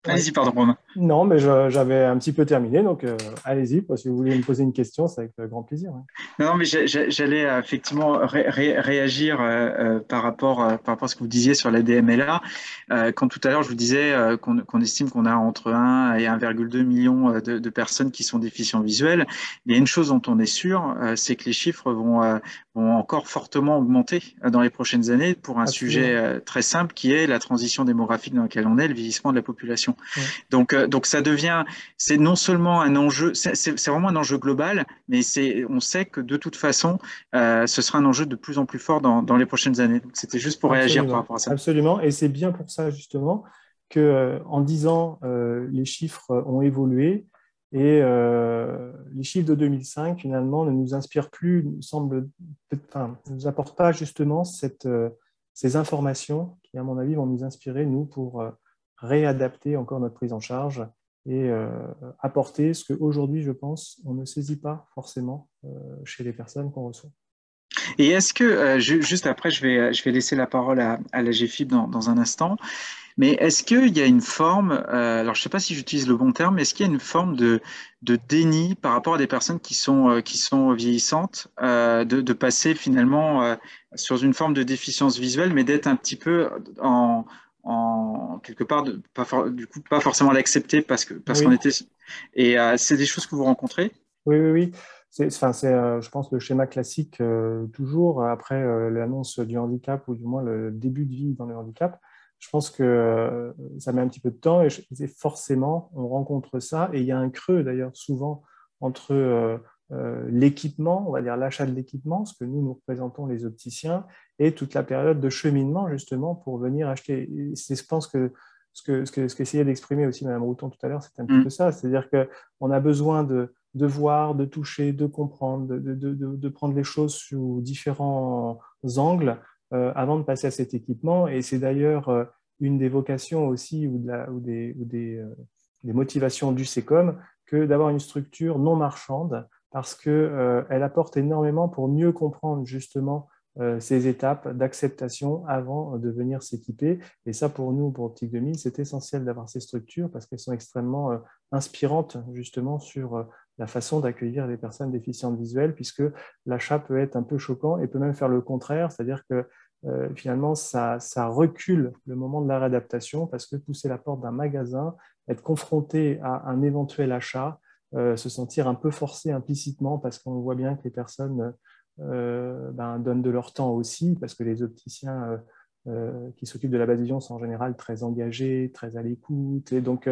Allez-y, pardon, Romain. Non, mais j'avais un petit peu terminé, donc allez-y, si vous voulez me poser une question, c'est avec grand plaisir. Hein. Non, mais j'allais effectivement réagir par rapport à ce que vous disiez sur la DMLA. Quand tout à l'heure, je vous disais qu'on estime qu'on a entre 1 et 1,2 million de personnes qui sont déficients visuels. Il y a une chose dont on est sûr, c'est que les chiffres vont encore fortement augmenter dans les prochaines années pour un sujet très simple qui est la transition démographique dans laquelle on est, le vieillissement de la population. Ouais. Donc ça devient, c'est non seulement un enjeu, c'est vraiment un enjeu global, mais on sait que de toute façon, ce sera un enjeu de plus en plus fort dans les prochaines années. C'était juste pour réagir par rapport à ça. Absolument, et c'est bien pour ça justement qu'en 10 ans, les chiffres ont évolué. Et les chiffres de 2005, finalement, ne nous inspirent plus, ne nous apportent pas justement ces informations qui, à mon avis, vont nous inspirer, nous, pour réadapter encore notre prise en charge et apporter ce qu'aujourd'hui, je pense, on ne saisit pas forcément chez les personnes qu'on reçoit. Et est-ce que, juste après, je vais laisser la parole à la GFIP dans un instant, mais est-ce qu'il y a une forme, alors je ne sais pas si j'utilise le bon terme, mais est-ce qu'il y a une forme de déni par rapport à des personnes qui sont vieillissantes, de passer finalement sur une forme de déficience visuelle, mais d'être un petit peu en quelque part, du coup, pas forcément l'accepter parce qu'on était… Et c'est des choses que vous rencontrez? Oui. C'est, je pense, le schéma classique toujours après l'annonce du handicap ou du moins le début de vie dans le handicap. Je pense que ça met un petit peu de temps et forcément, on rencontre ça. Et il y a un creux d'ailleurs souvent entre l'équipement, on va dire l'achat de l'équipement, ce que nous représentons les opticiens, et toute la période de cheminement justement pour venir acheter. Et je pense que ce qu'essayait d'exprimer aussi Mme Routon tout à l'heure, c'est un petit peu ça. C'est-à-dire qu'on a besoin de voir, de toucher, de comprendre, de prendre les choses sous différents angles avant de passer à cet équipement. Et c'est d'ailleurs une des vocations aussi ou des motivations du SECOM que d'avoir une structure non marchande parce qu'elle apporte énormément pour mieux comprendre justement ces étapes d'acceptation avant de venir s'équiper. Et ça, pour nous, pour Optique 2000, c'est essentiel d'avoir ces structures parce qu'elles sont extrêmement inspirantes justement sur la façon d'accueillir les personnes déficientes visuelles, puisque l'achat peut être un peu choquant et peut même faire le contraire, c'est-à-dire que finalement, ça recule le moment de la réadaptation parce que pousser la porte d'un magasin, être confronté à un éventuel achat, se sentir un peu forcé implicitement parce qu'on voit bien que les personnes donnent de leur temps aussi, parce que les opticiens qui s'occupent de la base vision sont en général très engagés, très à l'écoute. Et donc,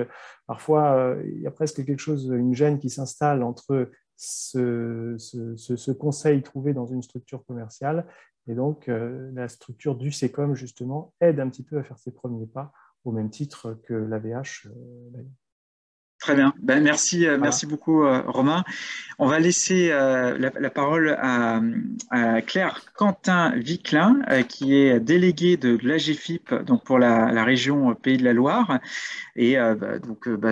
parfois, il y a presque quelque chose, une gêne qui s'installe entre ce conseil trouvé dans une structure commerciale et donc la structure du SECOM, justement, aide un petit peu à faire ses premiers pas au même titre que l'AVH. Très bien. Merci beaucoup, Romain. On va laisser la parole à Claire Quentin-Viclin, qui est déléguée de l'AGFIP donc pour la région Pays de la Loire. Et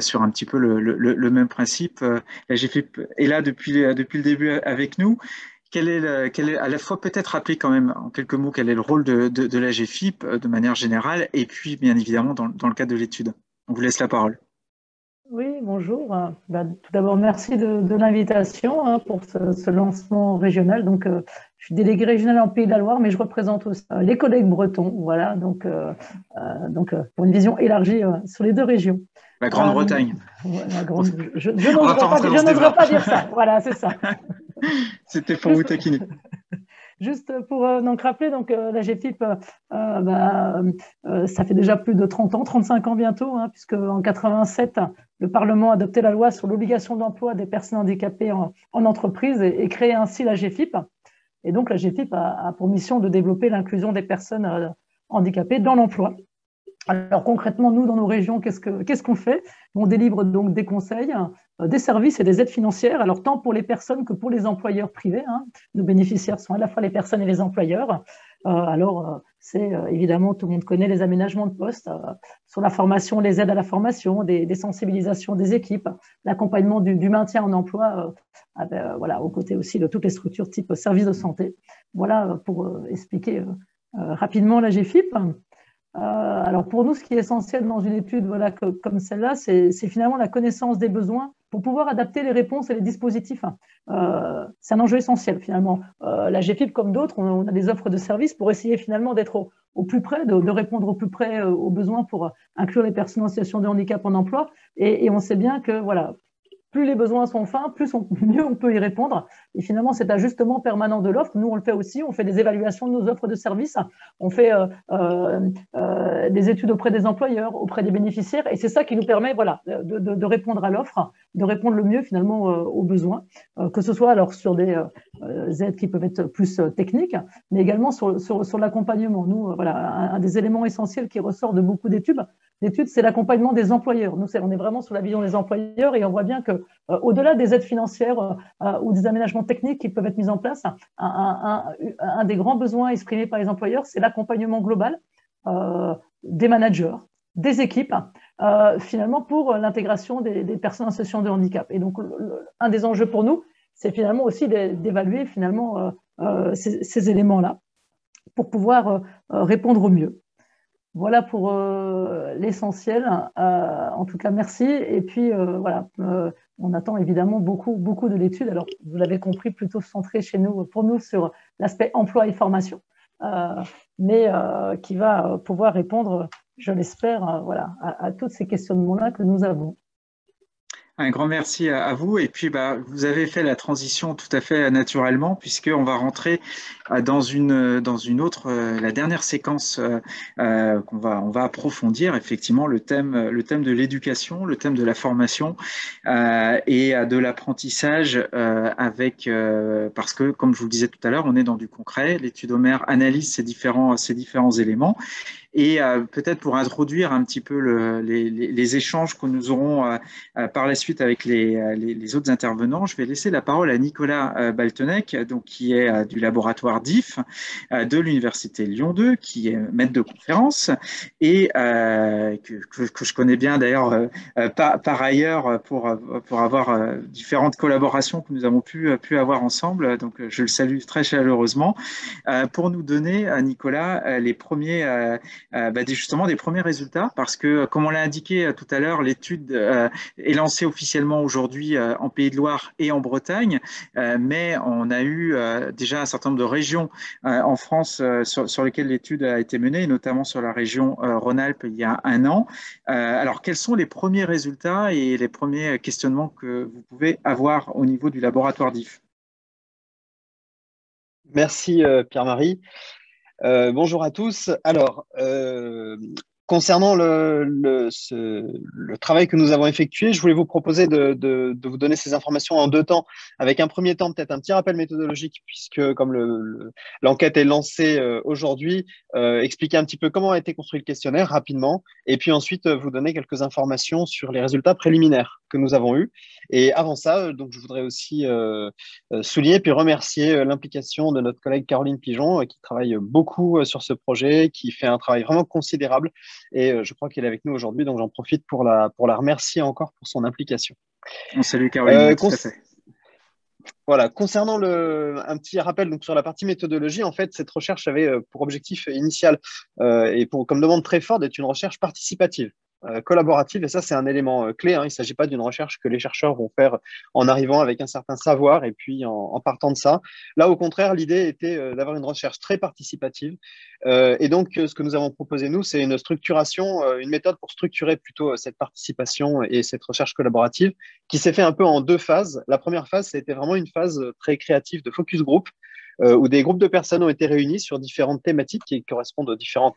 sur un petit peu le même principe, l'AGFIP est là depuis le début avec nous. Quel est à la fois peut-être rappeler quand même en quelques mots quel est le rôle de l'AGFIP de manière générale et puis bien évidemment dans le cadre de l'étude. On vous laisse la parole. Oui, bonjour. Tout d'abord, merci de l'invitation pour ce lancement régional. Donc, je suis déléguée régionale en Pays de la Loire, mais je représente aussi les collègues bretons. Voilà, donc pour une vision élargie sur les deux régions. La Grande-Bretagne. Je n'oserais pas dire ça. Voilà, c'est ça. C'était pour vous taquiner. Juste pour rappeler, la GFIP, ça fait déjà plus de 30 ans, 35 ans bientôt, puisque en 87, le Parlement a adopté la loi sur l'obligation d'emploi des personnes handicapées en entreprise et créé ainsi la GFIP. Et donc la GFIP a pour mission de développer l'inclusion des personnes handicapées dans l'emploi. Alors concrètement, nous, dans nos régions, qu'est-ce qu'on fait? On délivre donc des conseils, des services et des aides financières, alors tant pour les personnes que pour les employeurs privés. Nos bénéficiaires sont à la fois les personnes et les employeurs. C'est évidemment, tout le monde connaît les aménagements de poste, sur la formation, les aides à la formation, des sensibilisations des équipes, l'accompagnement du maintien en emploi, voilà, aux côtés aussi de toutes les structures type service de santé. Voilà pour expliquer rapidement la GFIP. Alors pour nous, ce qui est essentiel dans une étude voilà, comme celle-là, c'est finalement la connaissance des besoins pour pouvoir adapter les réponses et les dispositifs. C'est un enjeu essentiel finalement. La GFIP, comme d'autres, on a des offres de services pour essayer finalement d'être au plus près, de répondre au plus près aux besoins pour inclure les personnes en situation de handicap en emploi. Et on sait bien que voilà, plus les besoins sont fins, mieux on peut y répondre. Et finalement, cet ajustement permanent de l'offre, nous, on le fait aussi. On fait des évaluations de nos offres de services. On fait des études auprès des employeurs, auprès des bénéficiaires. Et c'est ça qui nous permet voilà, de répondre à l'offre, de répondre le mieux finalement aux besoins, que ce soit alors sur des aides qui peuvent être plus techniques, mais également sur l'accompagnement. Nous, voilà, un des éléments essentiels qui ressort de beaucoup d'études, c'est l'accompagnement des employeurs. Nous, on est vraiment sur la vision des employeurs et on voit bien que au-delà des aides financières ou des aménagements techniques qui peuvent être mis en place, un des grands besoins exprimés par les employeurs, c'est l'accompagnement global des managers, des équipes, finalement pour l'intégration des personnes en situation de handicap. Et donc, un des enjeux pour nous, c'est finalement aussi d'évaluer finalement ces éléments-là pour pouvoir répondre au mieux. Voilà pour l'essentiel. En tout cas, merci. Et puis, voilà, on attend évidemment beaucoup de l'étude. Alors, vous l'avez compris, plutôt centré pour nous sur l'aspect emploi et formation, mais qui va pouvoir répondre, je l'espère, voilà, à tous ces questionnements-là que nous avons. Un grand merci à vous. Et puis, vous avez fait la transition tout à fait naturellement, puisqu'on va rentrer dans une autre, la dernière séquence on va approfondir, effectivement, le thème de l'éducation, le thème de la formation et de l'apprentissage parce que, comme je vous le disais tout à l'heure, on est dans du concret. L'étude Homer analyse ces différents éléments. Et peut-être pour introduire un petit peu les échanges que nous aurons par la suite avec les autres intervenants, je vais laisser la parole à Nicolas Baltenec, donc, qui est du laboratoire DIF de l'Université Lyon 2, qui est maître de conférence et que je connais bien d'ailleurs par ailleurs pour avoir différentes collaborations que nous avons pu avoir ensemble. Donc, je le salue très chaleureusement pour nous donner, Nicolas, les premiers justement des premiers résultats, parce que, comme on l'a indiqué tout à l'heure, l'étude est lancée officiellement aujourd'hui en Pays de Loire et en Bretagne, mais on a eu déjà un certain nombre de régions en France sur lesquelles l'étude a été menée, notamment sur la région Rhône-Alpes il y a 1 an. Alors, quels sont les premiers résultats et les premiers questionnements que vous pouvez avoir au niveau du laboratoire DIF? Merci Pierre-Marie. Bonjour à tous. Alors, concernant le travail que nous avons effectué, je voulais vous proposer de vous donner ces informations en 2 temps. Avec un premier temps, peut-être un petit rappel méthodologique, puisque comme l'enquête est lancée aujourd'hui, expliquer un petit peu comment a été construit le questionnaire rapidement, et puis ensuite vous donner quelques informations sur les résultats préliminaires que nous avons eus. Et avant ça, donc, je voudrais aussi souligner puis remercier l'implication de notre collègue Caroline Pigeon, qui travaille beaucoup sur ce projet, qui fait un travail vraiment considérable. Et je crois qu'elle est avec nous aujourd'hui, donc j'en profite pour la remercier encore pour son implication. On salue Caroline, tout à fait. Voilà, concernant un petit rappel donc, sur la partie méthodologie, en fait, cette recherche avait pour objectif initial et comme demande très forte d'être une recherche participative. Collaborative, et ça c'est un élément clé, hein. Il ne s'agit pas d'une recherche que les chercheurs vont faire en arrivant avec un certain savoir et puis en partant de ça. Là au contraire, l'idée était d'avoir une recherche très participative et donc ce que nous avons proposé nous, c'est une structuration, une méthode pour structurer plutôt cette participation et cette recherche collaborative qui s'est fait un peu en 2 phases. La première phase, c'était vraiment une phase très créative de focus group où des groupes de personnes ont été réunis sur différentes thématiques qui correspondent aux différents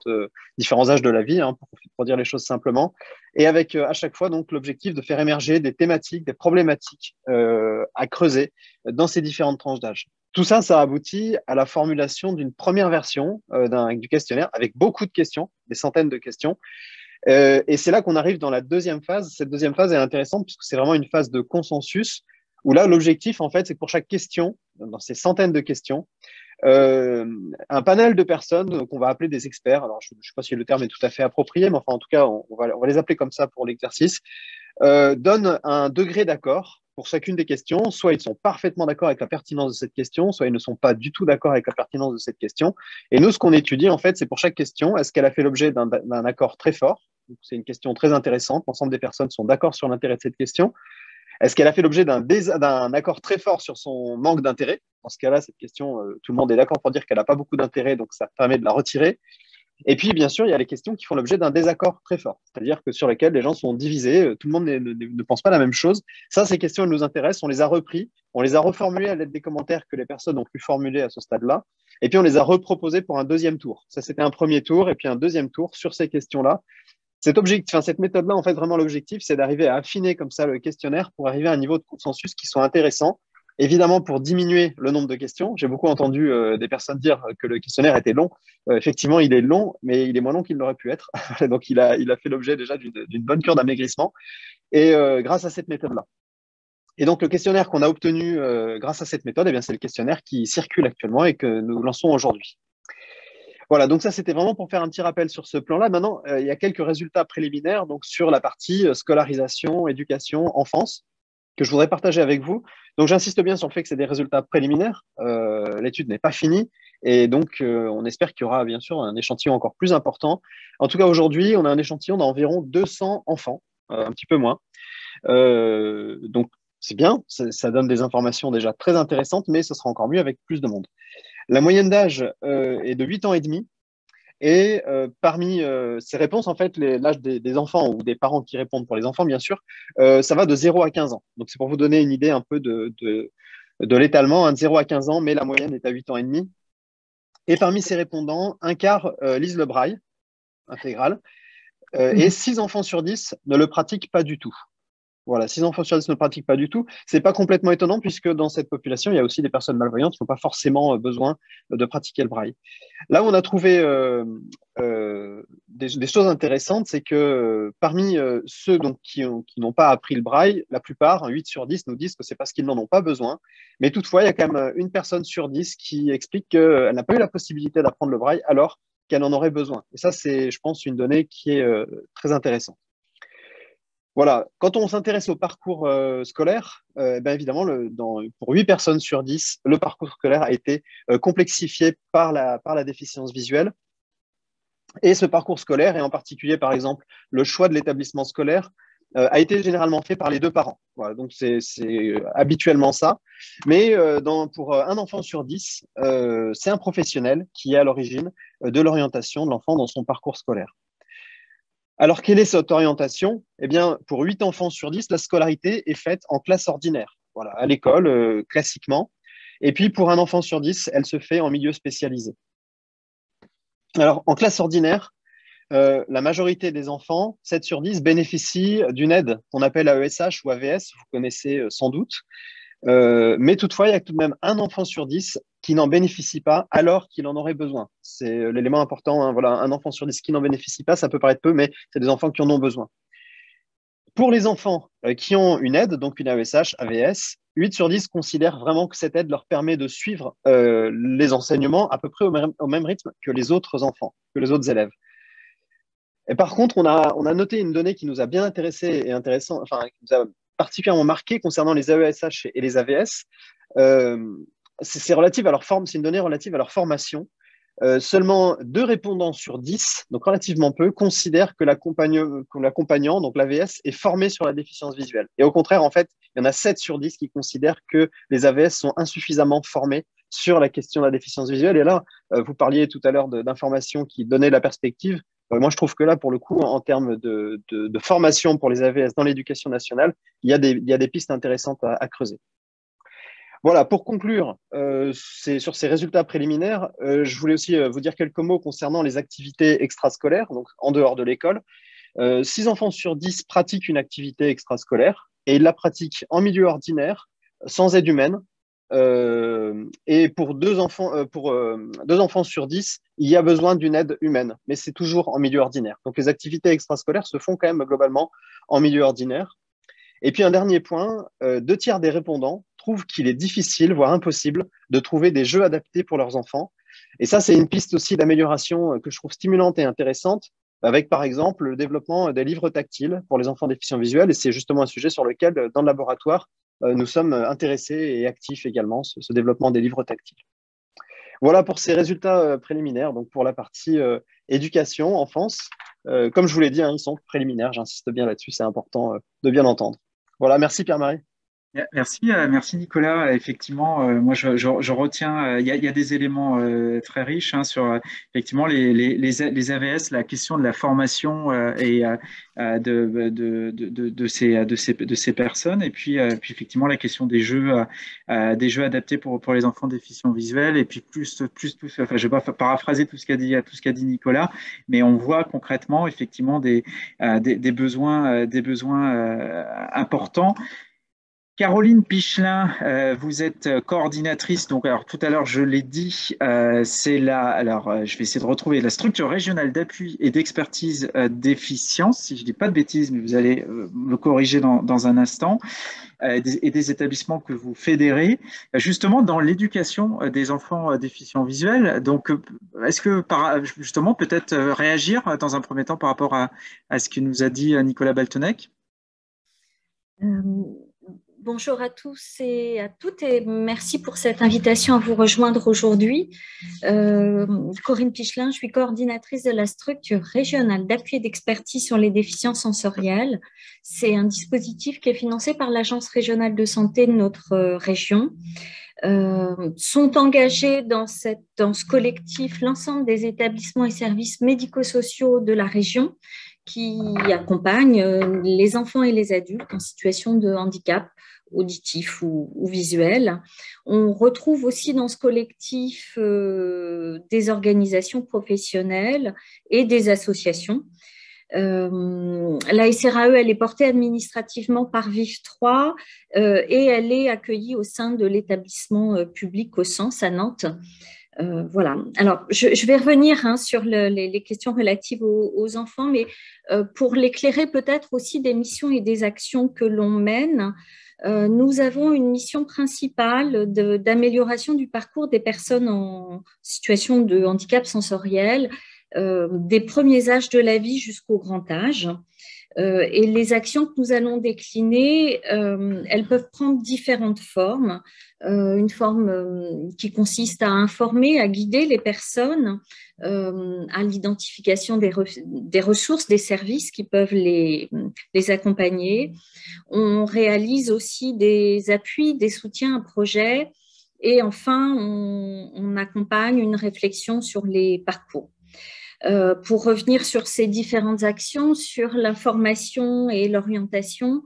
âges de la vie, hein, pour dire les choses simplement, et avec à chaque fois donc l'objectif de faire émerger des thématiques, des problématiques à creuser dans ces différentes tranches d'âge. Tout ça, ça aboutit à la formulation d'une première version du questionnaire avec beaucoup de questions, des centaines de questions. Et c'est là qu'on arrive dans la deuxième phase. Cette deuxième phase est intéressante puisque c'est vraiment une phase de consensus où là, l'objectif, en fait, c'est que pour chaque question, dans ces centaines de questions, un panel de personnes qu'on va appeler des experts. Alors, je ne sais pas si le terme est tout à fait approprié, mais enfin, en tout cas, on va les appeler comme ça pour l'exercice. Donnent un degré d'accord pour chacune des questions. Soit ils sont parfaitement d'accord avec la pertinence de cette question, soit ils ne sont pas du tout d'accord avec la pertinence de cette question. Et nous, ce qu'on étudie, en fait, c'est pour chaque question, est-ce qu'elle a fait l'objet d'un accord très fort? C'est une question très intéressante. L'ensemble des personnes sont d'accord sur l'intérêt de cette question. Est-ce qu'elle a fait l'objet d'un accord très fort sur son manque d'intérêt? Dans ce cas-là, cette question, tout le monde est d'accord pour dire qu'elle n'a pas beaucoup d'intérêt, donc ça permet de la retirer. Et puis, bien sûr, il y a les questions qui font l'objet d'un désaccord très fort, c'est-à-dire que sur lesquelles les gens sont divisés, tout le monde ne pense pas la même chose. Ça, ces questions, elles nous intéressent, on les a repris, on les a reformulées à l'aide des commentaires que les personnes ont pu formuler à ce stade-là, et puis on les a reproposées pour un deuxième tour. Ça, c'était un premier tour, et puis un deuxième tour sur ces questions-là. Cette méthode-là, en fait, vraiment l'objectif, c'est d'arriver à affiner comme ça le questionnaire pour arriver à un niveau de consensus qui soit intéressant. Évidemment, pour diminuer le nombre de questions, j'ai beaucoup entendu des personnes dire que le questionnaire était long. Effectivement, il est long, mais il est moins long qu'il n'aurait pu être. Donc, il a fait l'objet déjà d'une bonne cure d'amaigrissement, et grâce à cette méthode-là. Et donc, le questionnaire qu'on a obtenu grâce à cette méthode, eh bien, c'est le questionnaire qui circule actuellement et que nous lançons aujourd'hui. Voilà, donc ça, c'était vraiment pour faire un petit rappel sur ce plan-là. Maintenant, il y a quelques résultats préliminaires donc, sur la partie scolarisation, éducation, enfance, que je voudrais partager avec vous. Donc, j'insiste bien sur le fait que c'est des résultats préliminaires. L'étude n'est pas finie. Et donc, on espère qu'il y aura bien sûr un échantillon encore plus important. En tout cas, aujourd'hui, on a un échantillon d'environ 200 enfants, un petit peu moins. Donc, c'est bien, ça donne des informations déjà très intéressantes, mais ce sera encore mieux avec plus de monde. La moyenne d'âge est de 8 ans et demi. Et parmi ces réponses, en fait, l'âge des enfants ou des parents qui répondent pour les enfants, bien sûr, ça va de 0 à 15 ans. Donc, c'est pour vous donner une idée un peu de l'étalement, de 0 à 15 ans, mais la moyenne est à 8 ans et demi. Et parmi ces répondants, un quart lisent le braille intégral et 6 enfants sur 10 ne le pratiquent pas du tout. Voilà, 6 enfants sur 10 ne le pratiquent pas du tout. Ce n'est pas complètement étonnant puisque dans cette population, il y a aussi des personnes malvoyantes qui n'ont pas forcément besoin de pratiquer le braille. Là où on a trouvé des choses intéressantes, c'est que parmi ceux donc, qui n'ont pas appris le braille, la plupart, 8 sur 10, nous disent que c'est parce qu'ils n'en ont pas besoin. Mais toutefois, il y a quand même une personne sur 10 qui explique qu'elle n'a pas eu la possibilité d'apprendre le braille alors qu'elle en aurait besoin. Et ça, c'est, je pense, une donnée qui est très intéressante. Voilà, quand on s'intéresse au parcours scolaire, ben évidemment, pour 8 personnes sur 10, le parcours scolaire a été complexifié par la déficience visuelle. Et ce parcours scolaire, et en particulier, par exemple, le choix de l'établissement scolaire, a été généralement fait par les deux parents. Voilà, donc c'est habituellement ça. Mais pour un enfant sur 10, c'est un professionnel qui est à l'origine de l'orientation de l'enfant dans son parcours scolaire. Alors, quelle est cette orientation? Eh bien, pour 8 enfants sur 10, la scolarité est faite en classe ordinaire, voilà, à l'école, classiquement. Et puis, pour un enfant sur 10, elle se fait en milieu spécialisé. Alors, en classe ordinaire, la majorité des enfants, 7 sur 10, bénéficient d'une aide qu'on appelle AESH ou AVS, vous connaissez sans doute. Mais toutefois, il y a tout de même un enfant sur 10 qui n'en bénéficie pas alors qu'il en aurait besoin. C'est l'élément important. Hein, voilà, un enfant sur 10 qui n'en bénéficie pas, ça peut paraître peu, mais c'est des enfants qui en ont besoin. Pour les enfants qui ont une aide, donc une AESH, AVS, 8 sur 10 considèrent vraiment que cette aide leur permet de suivre les enseignements à peu près au même rythme que les autres enfants, que les autres élèves. Et par contre, on a noté une donnée qui nous a bien intéressé et intéressant, enfin, qui nous a particulièrement marqué concernant les AESH et les AVS. C'est relatif à leur forme, c'est une donnée relative à leur formation. Seulement 2 répondants sur 10, donc relativement peu, considèrent que l'accompagnant, donc l'AVS, est formé sur la déficience visuelle. Et au contraire, en fait, il y en a 7 sur 10 qui considèrent que les AVS sont insuffisamment formés sur la question de la déficience visuelle. Et là, vous parliez tout à l'heure d'informations qui donnaient la perspective. Moi, je trouve que là, pour le coup, en termes de formation pour les AVS dans l'éducation nationale, il y a des pistes intéressantes à creuser. Voilà, pour conclure sur ces résultats préliminaires, je voulais aussi vous dire quelques mots concernant les activités extrascolaires, donc en dehors de l'école. 6 enfants sur 10 pratiquent une activité extrascolaire et ils la pratiquent en milieu ordinaire, sans aide humaine. Et pour 2 enfants sur 10, il y a besoin d'une aide humaine, mais c'est toujours en milieu ordinaire. Donc les activités extrascolaires se font quand même globalement en milieu ordinaire. Et puis un dernier point, 2 tiers des répondants trouvent qu'il est difficile, voire impossible, de trouver des jeux adaptés pour leurs enfants. Et ça, c'est une piste aussi d'amélioration que je trouve stimulante et intéressante, avec par exemple le développement des livres tactiles pour les enfants déficients visuels. Et c'est justement un sujet sur lequel, dans le laboratoire, nous sommes intéressés et actifs également, ce développement des livres tactiles. Voilà pour ces résultats préliminaires, donc pour la partie éducation, enfance. Comme je vous l'ai dit, ils sont préliminaires, j'insiste bien là-dessus, c'est important de bien entendre. Voilà, merci Pierre-Marie. Merci Nicolas. Effectivement, moi je retiens, il y a des éléments très riches sur effectivement les AVS, la question de la formation et de ces personnes, et puis effectivement la question des jeux adaptés pour les enfants déficients visuels, et puis plus, enfin je vais pas paraphraser tout ce qu'a dit Nicolas, mais on voit concrètement effectivement des besoins importants. Caroline Pichelin, vous êtes coordinatrice, donc alors tout à l'heure je l'ai dit, c'est je vais essayer de retrouver la structure régionale d'appui et d'expertise déficience, si je ne dis pas de bêtises, mais vous allez me corriger dans un instant, et des établissements que vous fédérez, justement dans l'éducation des enfants déficients visuels. Donc, est-ce que justement peut-être réagir dans un premier temps par rapport à ce que nous a dit Nicolas Baltenec? Bonjour à tous et à toutes et merci pour cette invitation à vous rejoindre aujourd'hui. Corinne Pichelin, je suis coordinatrice de la structure régionale d'appui et d'expertise sur les déficiences sensorielles. C'est un dispositif qui est financé par l'Agence régionale de santé de notre région. Sont engagés dans ce collectif l'ensemble des établissements et services médico-sociaux de la région qui accompagnent les enfants et les adultes en situation de handicap auditif ou visuel. On retrouve aussi dans ce collectif des organisations professionnelles et des associations. La SRAE, elle est portée administrativement par VIF3 et elle est accueillie au sein de l'établissement public au Sens à Nantes. Voilà. Alors, je vais revenir sur les questions relatives aux enfants, mais pour l'éclairer peut-être aussi des missions et des actions que l'on mène, nous avons une mission principale d'amélioration du parcours des personnes en situation de handicap sensoriel, des premiers âges de la vie jusqu'au grand âge. Et les actions que nous allons décliner, elles peuvent prendre différentes formes. Une forme qui consiste à informer, à guider les personnes à l'identification des ressources, des services qui peuvent les accompagner. On réalise aussi des appuis, des soutiens à projets et enfin, on accompagne une réflexion sur les parcours. Pour revenir sur ces différentes actions, sur l'information et l'orientation,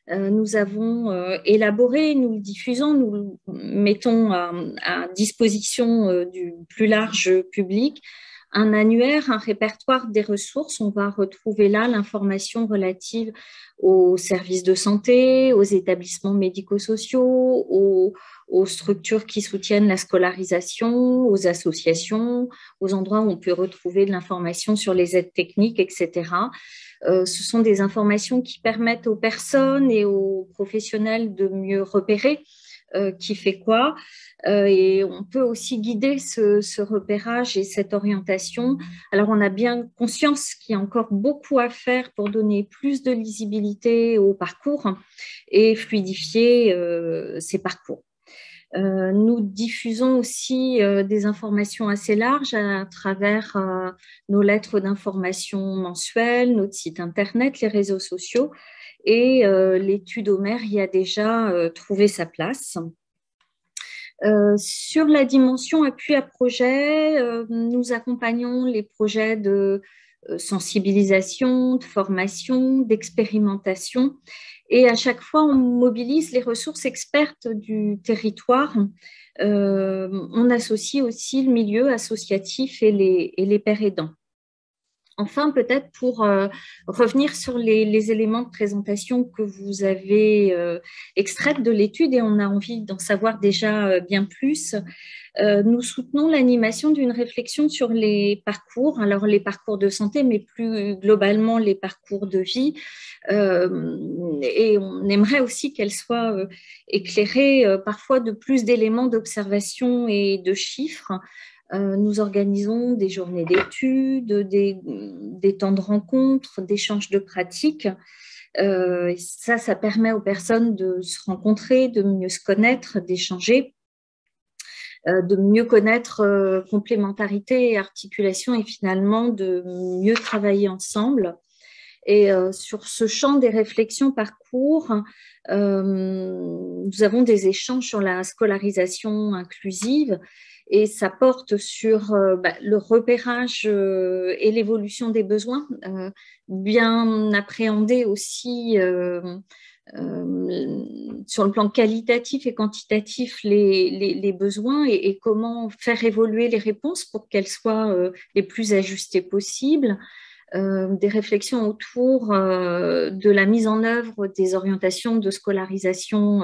nous avons élaboré, nous le diffusons, nous le mettons à disposition du plus large public, un annuaire, un répertoire des ressources. On va retrouver là l'information relative aux services de santé, aux établissements médico-sociaux, aux structures qui soutiennent la scolarisation, aux associations, aux endroits où on peut retrouver de l'information sur les aides techniques, etc. Ce sont des informations qui permettent aux personnes et aux professionnels de mieux repérer qui fait quoi. Et on peut aussi guider ce repérage et cette orientation. Alors, on a bien conscience qu'il y a encore beaucoup à faire pour donner plus de lisibilité au parcours et fluidifier ces parcours. Nous diffusons aussi des informations assez larges à travers nos lettres d'information mensuelles, notre site internet, les réseaux sociaux, et l'étude Homer y a déjà trouvé sa place. Sur la dimension appui à projet, nous accompagnons les projets de sensibilisation, de formation, d'expérimentation. Et à chaque fois, on mobilise les ressources expertes du territoire. On associe aussi le milieu associatif et les pairs aidants. Enfin, peut-être pour revenir sur les éléments de présentation que vous avez extraits de l'étude, et on a envie d'en savoir déjà bien plus. Nous soutenons l'animation d'une réflexion sur les parcours, alors les parcours de santé, mais plus globalement les parcours de vie. Et on aimerait aussi qu'elle soit éclairée parfois de plus d'éléments d'observation et de chiffres. Nous organisons des journées d'études, des temps de rencontres, d'échanges de pratiques. Ça permet aux personnes de se rencontrer, de mieux se connaître, d'échanger, de mieux connaître complémentarité et articulation et finalement de mieux travailler ensemble. Et sur ce champ des réflexions parcours, nous avons des échanges sur la scolarisation inclusive et ça porte sur le repérage et l'évolution des besoins, bien appréhender aussi sur le plan qualitatif et quantitatif les besoins et comment faire évoluer les réponses pour qu'elles soient les plus ajustées possibles. Des réflexions autour de la mise en œuvre des orientations de scolarisation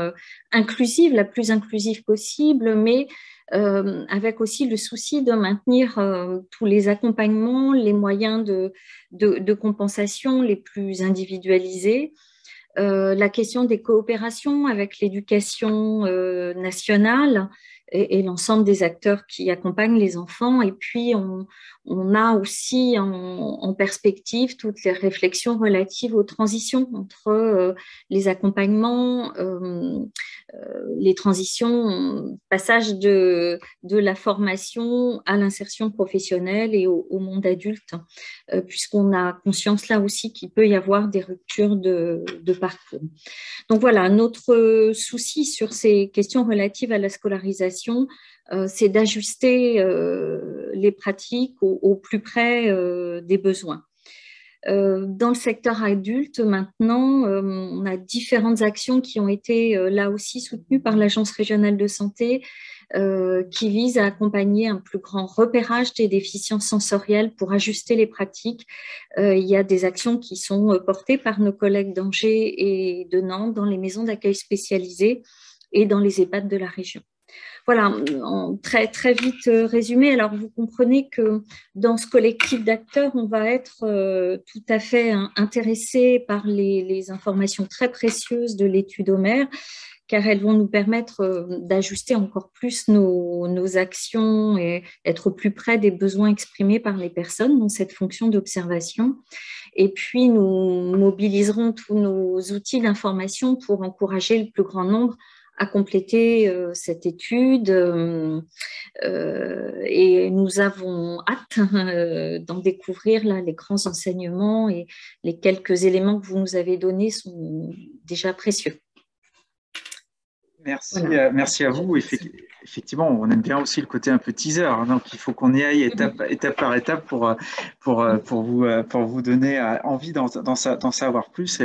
inclusive, la plus inclusive possible, mais avec aussi le souci de maintenir tous les accompagnements, les moyens de compensation les plus individualisés. La question des coopérations avec l'éducation nationale et l'ensemble des acteurs qui accompagnent les enfants. Et puis, on a aussi en perspective toutes les réflexions relatives aux transitions entre les accompagnements, les transitions, passage de la formation à l'insertion professionnelle et au monde adulte, puisqu'on a conscience là aussi qu'il peut y avoir des ruptures de parcours. Donc voilà, un autre souci sur ces questions relatives à la scolarisation, c'est d'ajuster les pratiques au plus près des besoins. Dans le secteur adulte, maintenant, on a différentes actions qui ont été là aussi soutenues par l'Agence régionale de santé qui visent à accompagner un plus grand repérage des déficiences sensorielles pour ajuster les pratiques. Il y a des actions qui sont portées par nos collègues d'Angers et de Nantes dans les maisons d'accueil spécialisées et dans les EHPAD de la région. Voilà, très, très vite résumé. Alors, vous comprenez que dans ce collectif d'acteurs, on va être tout à fait intéressé par les informations très précieuses de l'étude Homer, car elles vont nous permettre d'ajuster encore plus nos actions et être au plus près des besoins exprimés par les personnes dans cette fonction d'observation. Et puis, nous mobiliserons tous nos outils d'information pour encourager le plus grand nombre à compléter cette étude et nous avons hâte d'en découvrir là, les grands enseignements et les quelques éléments que vous nous avez donnés sont déjà précieux. Merci, voilà. Merci à vous. Effectivement, on aime bien aussi le côté un peu teaser, hein, donc il faut qu'on y aille étape par étape pour vous donner envie d'en savoir plus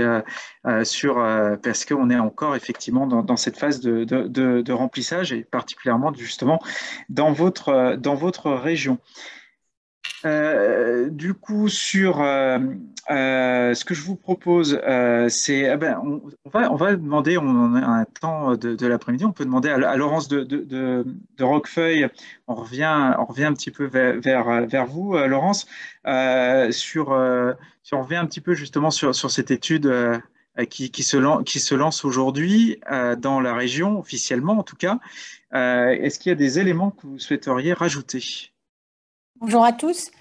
parce qu'on est encore effectivement dans cette phase de remplissage et particulièrement justement dans votre région. Du coup, sur ce que je vous propose, c'est on va demander, on en a un temps de l'après-midi, on peut demander à Laurence de Roquefeuille, on revient un petit peu vers vous, Laurence, si on revient un petit peu justement sur cette étude qui se lance aujourd'hui dans la région, officiellement en tout cas. Est-ce qu'il y a des éléments que vous souhaiteriez rajouter ? Bonjour à tous.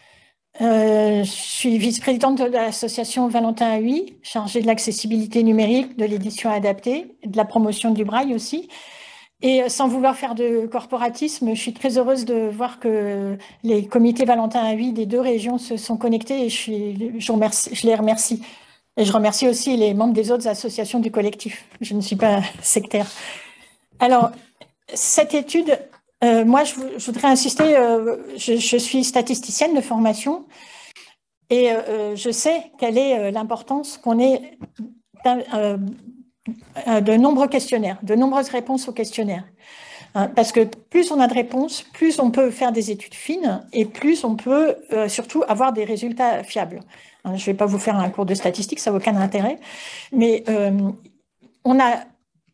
Je suis vice-présidente de l'association Valentin Huy, chargée de l'accessibilité numérique, de l'édition adaptée, de la promotion du braille aussi. Et sans vouloir faire de corporatisme, je suis très heureuse de voir que les comités Valentin Huy des deux régions se sont connectés et je les remercie. Et je remercie aussi les membres des autres associations du collectif. Je ne suis pas sectaire. Alors, cette étude... moi, je voudrais insister, je suis statisticienne de formation et je sais quelle est l'importance qu'on ait de nombreux questionnaires, de nombreuses réponses aux questionnaires. Parce que plus on a de réponses, plus on peut faire des études fines et plus on peut surtout avoir des résultats fiables. Je ne vais pas vous faire un cours de statistique, ça n'a aucun intérêt, mais on a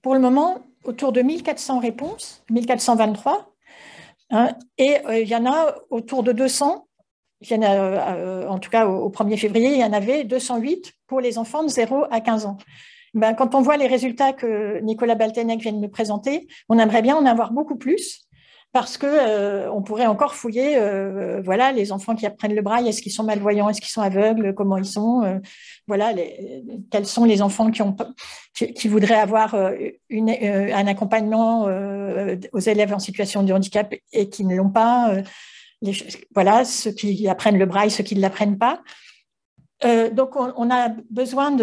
pour le moment autour de 1400 réponses, 1423, et il y en a autour de 200. Il y en a, en tout cas au 1er février, il y en avait 208 pour les enfants de 0 à 15 ans. Ben, quand on voit les résultats que Nicolas Baltenec vient de me présenter, on aimerait bien en avoir beaucoup plus parce qu'on pourrait encore fouiller voilà, les enfants qui apprennent le braille, est-ce qu'ils sont malvoyants, est-ce qu'ils sont aveugles, comment ils sont, voilà, quels sont les enfants qui voudraient avoir un accompagnement aux élèves en situation de handicap et qui ne l'ont pas, voilà, ceux qui apprennent le braille, ceux qui ne l'apprennent pas. Donc, on a besoin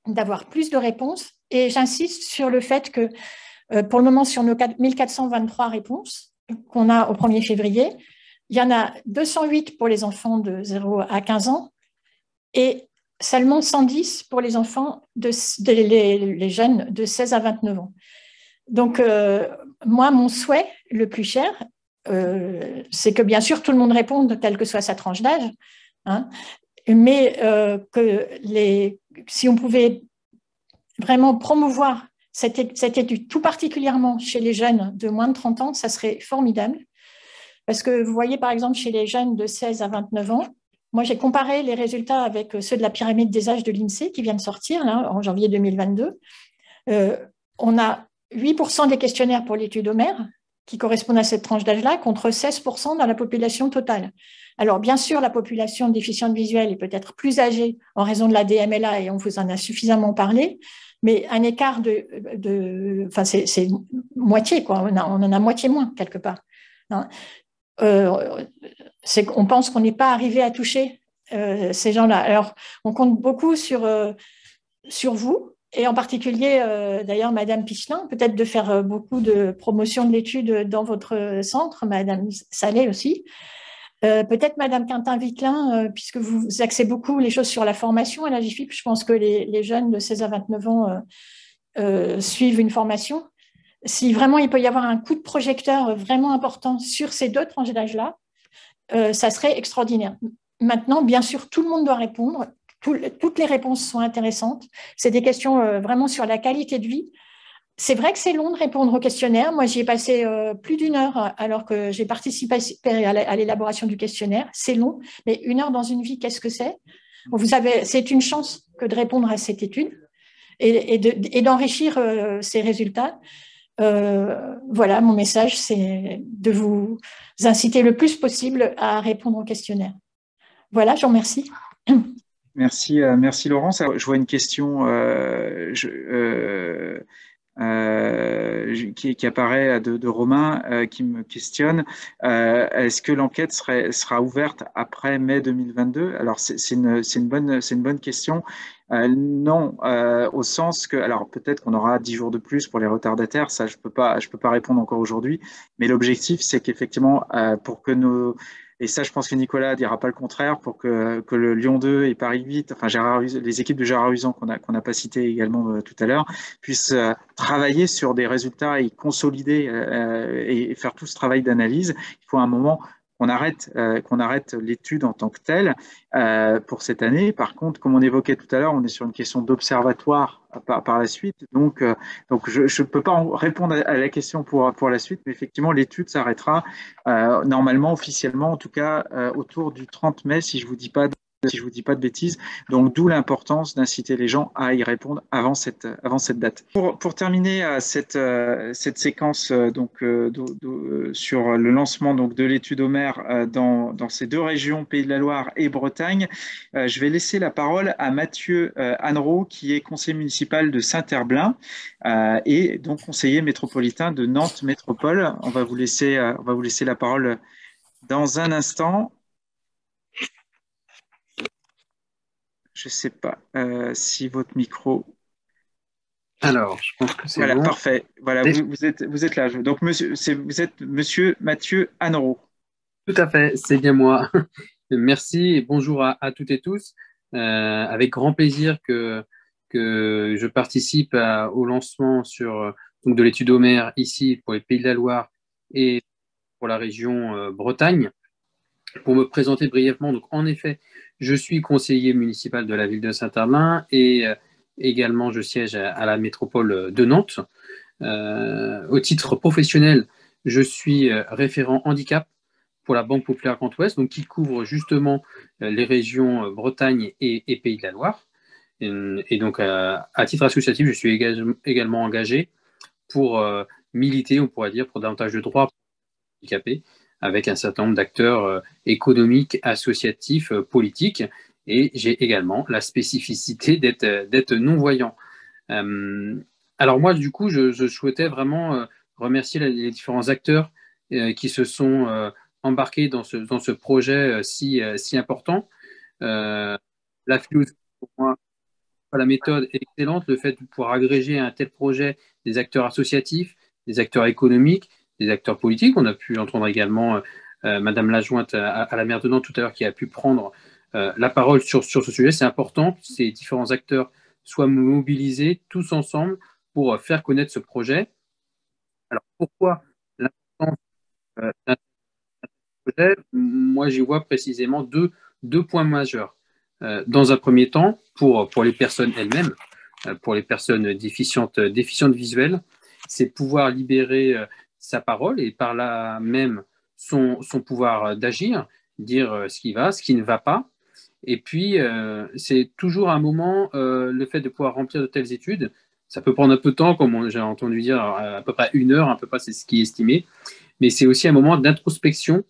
d'avoir plus de réponses. Et j'insiste sur le fait que pour le moment, sur nos 1423 réponses qu'on a au 1er février, il y en a 208 pour les enfants de 0 à 15 ans et seulement 110 pour les enfants, les jeunes de 16 à 29 ans. Donc, moi, mon souhait le plus cher, c'est que bien sûr, tout le monde réponde, quelle que soit sa tranche d'âge, mais que si on pouvait vraiment promouvoir cette étude, tout particulièrement chez les jeunes de moins de 30 ans, ça serait formidable. Parce que vous voyez, par exemple, chez les jeunes de 16 à 29 ans, moi, j'ai comparé les résultats avec ceux de la pyramide des âges de l'INSEE qui vient de sortir là, en janvier 2022. On a 8% des questionnaires pour l'étude Homer qui correspondent à cette tranche d'âge-là, contre 16% dans la population totale. Alors, bien sûr, la population déficiente visuelle est peut-être plus âgée en raison de la DMLA, et on vous en a suffisamment parlé, mais un écart enfin, c'est moitié, quoi. On en a moitié moins, quelque part. On pense qu'on n'est pas arrivé à toucher ces gens-là. Alors, on compte beaucoup sur vous, et en particulier, d'ailleurs, Madame Pichelin, peut-être de faire beaucoup de promotion de l'étude dans votre centre, Madame Salé aussi. Peut-être Madame Quintin-Vitlin, puisque vous axez beaucoup les choses sur la formation à la GIFIP, je pense que les jeunes de 16 à 29 ans suivent une formation. Si vraiment il peut y avoir un coup de projecteur vraiment important sur ces deux tranches d'âge-là, ça serait extraordinaire. Maintenant, bien sûr, tout le monde doit répondre. Toutes les réponses sont intéressantes. C'est des questions vraiment sur la qualité de vie. C'est vrai que c'est long de répondre au questionnaire. Moi, j'y ai passé plus d'1 heure alors que j'ai participé à l'élaboration du questionnaire. C'est long, mais 1 heure dans une vie, qu'est-ce que c'est? C'est une chance que de répondre à cette étude et d'enrichir ces résultats. Voilà, mon message, c'est de vous inciter le plus possible à répondre au questionnaire. Voilà, je vous remercie. Merci, merci Laurence. Je vois une question qui apparaît de Romain qui me questionne. Est-ce que l'enquête sera ouverte après mai 2022? Alors, c'est une bonne question. Non, au sens que, alors peut-être qu'on aura 10 jours de plus pour les retardataires, ça je peux pas répondre encore aujourd'hui, mais l'objectif c'est qu'effectivement pour que et ça je pense que Nicolas dira pas le contraire, pour que le Lyon 2 et Paris 8, enfin les équipes de Gérard Usan qu'on n'a pas cité également tout à l'heure, puissent travailler sur des résultats et consolider et faire tout ce travail d'analyse. Il faut à un moment qu'on arrête l'étude en tant que telle pour cette année. Par contre, comme on évoquait tout à l'heure, on est sur une question d'observatoire par la suite. Donc je ne peux pas répondre à la question pour la suite, mais effectivement, l'étude s'arrêtera normalement, officiellement, en tout cas, autour du 30 mai, si je ne vous dis pas de bêtises. Donc, d'où l'importance d'inciter les gens à y répondre avant cette date. Pour terminer cette séquence sur le lancement de l'étude Homer dans ces deux régions, Pays de la Loire et Bretagne, je vais laisser la parole à Mathieu Annereau, qui est conseiller municipal de Saint-Herblain et donc conseiller métropolitain de Nantes Métropole. On va vous laisser la parole dans un instant. Je ne sais pas si votre micro… Alors, je pense que c'est voilà, bon. Parfait. Voilà, vous êtes là. Donc, vous êtes Monsieur Mathieu Annereau. Tout à fait, c'est bien moi. Merci et bonjour à toutes et tous. Avec grand plaisir que je participe au lancement sur donc de l'étude Homer ici pour les Pays de la Loire et pour la région Bretagne. Pour me présenter brièvement, donc en effet, je suis conseiller municipal de la ville de Saint-Herblain et également je siège à la métropole de Nantes. Au titre professionnel, je suis référent handicap pour la Banque Populaire Grand Ouest, donc qui couvre justement les régions Bretagne et Pays de la Loire. Et donc, à titre associatif, je suis également engagé pour militer, on pourrait dire, pour davantage de droits handicapés, avec un certain nombre d'acteurs économiques, associatifs, politiques. Et j'ai également la spécificité d'être non-voyant. Alors moi, du coup, je souhaitais vraiment remercier les différents acteurs qui se sont embarqués dans ce projet si important. La philosophie, pour moi, la méthode est excellente. Le fait de pouvoir agréger un tel projet des acteurs associatifs, des acteurs économiques, des acteurs politiques. On a pu entendre également Madame l'adjointe à la maire de Nantes tout à l'heure qui a pu prendre la parole sur ce sujet. C'est important que ces différents acteurs soient mobilisés tous ensemble pour faire connaître ce projet. Alors pourquoi l'importance d'un projet? Moi, j'y vois précisément deux points majeurs. Dans un premier temps, pour les personnes elles-mêmes, pour les personnes déficientes visuelles, c'est pouvoir libérer sa parole et par là même son pouvoir d'agir, dire ce qui va, ce qui ne va pas. Et puis, c'est toujours un moment, le fait de pouvoir remplir de telles études, ça peut prendre un peu de temps, comme j'ai entendu dire, à peu près 1 heure, à peu près c'est ce qui est estimé, mais c'est aussi un moment d'introspection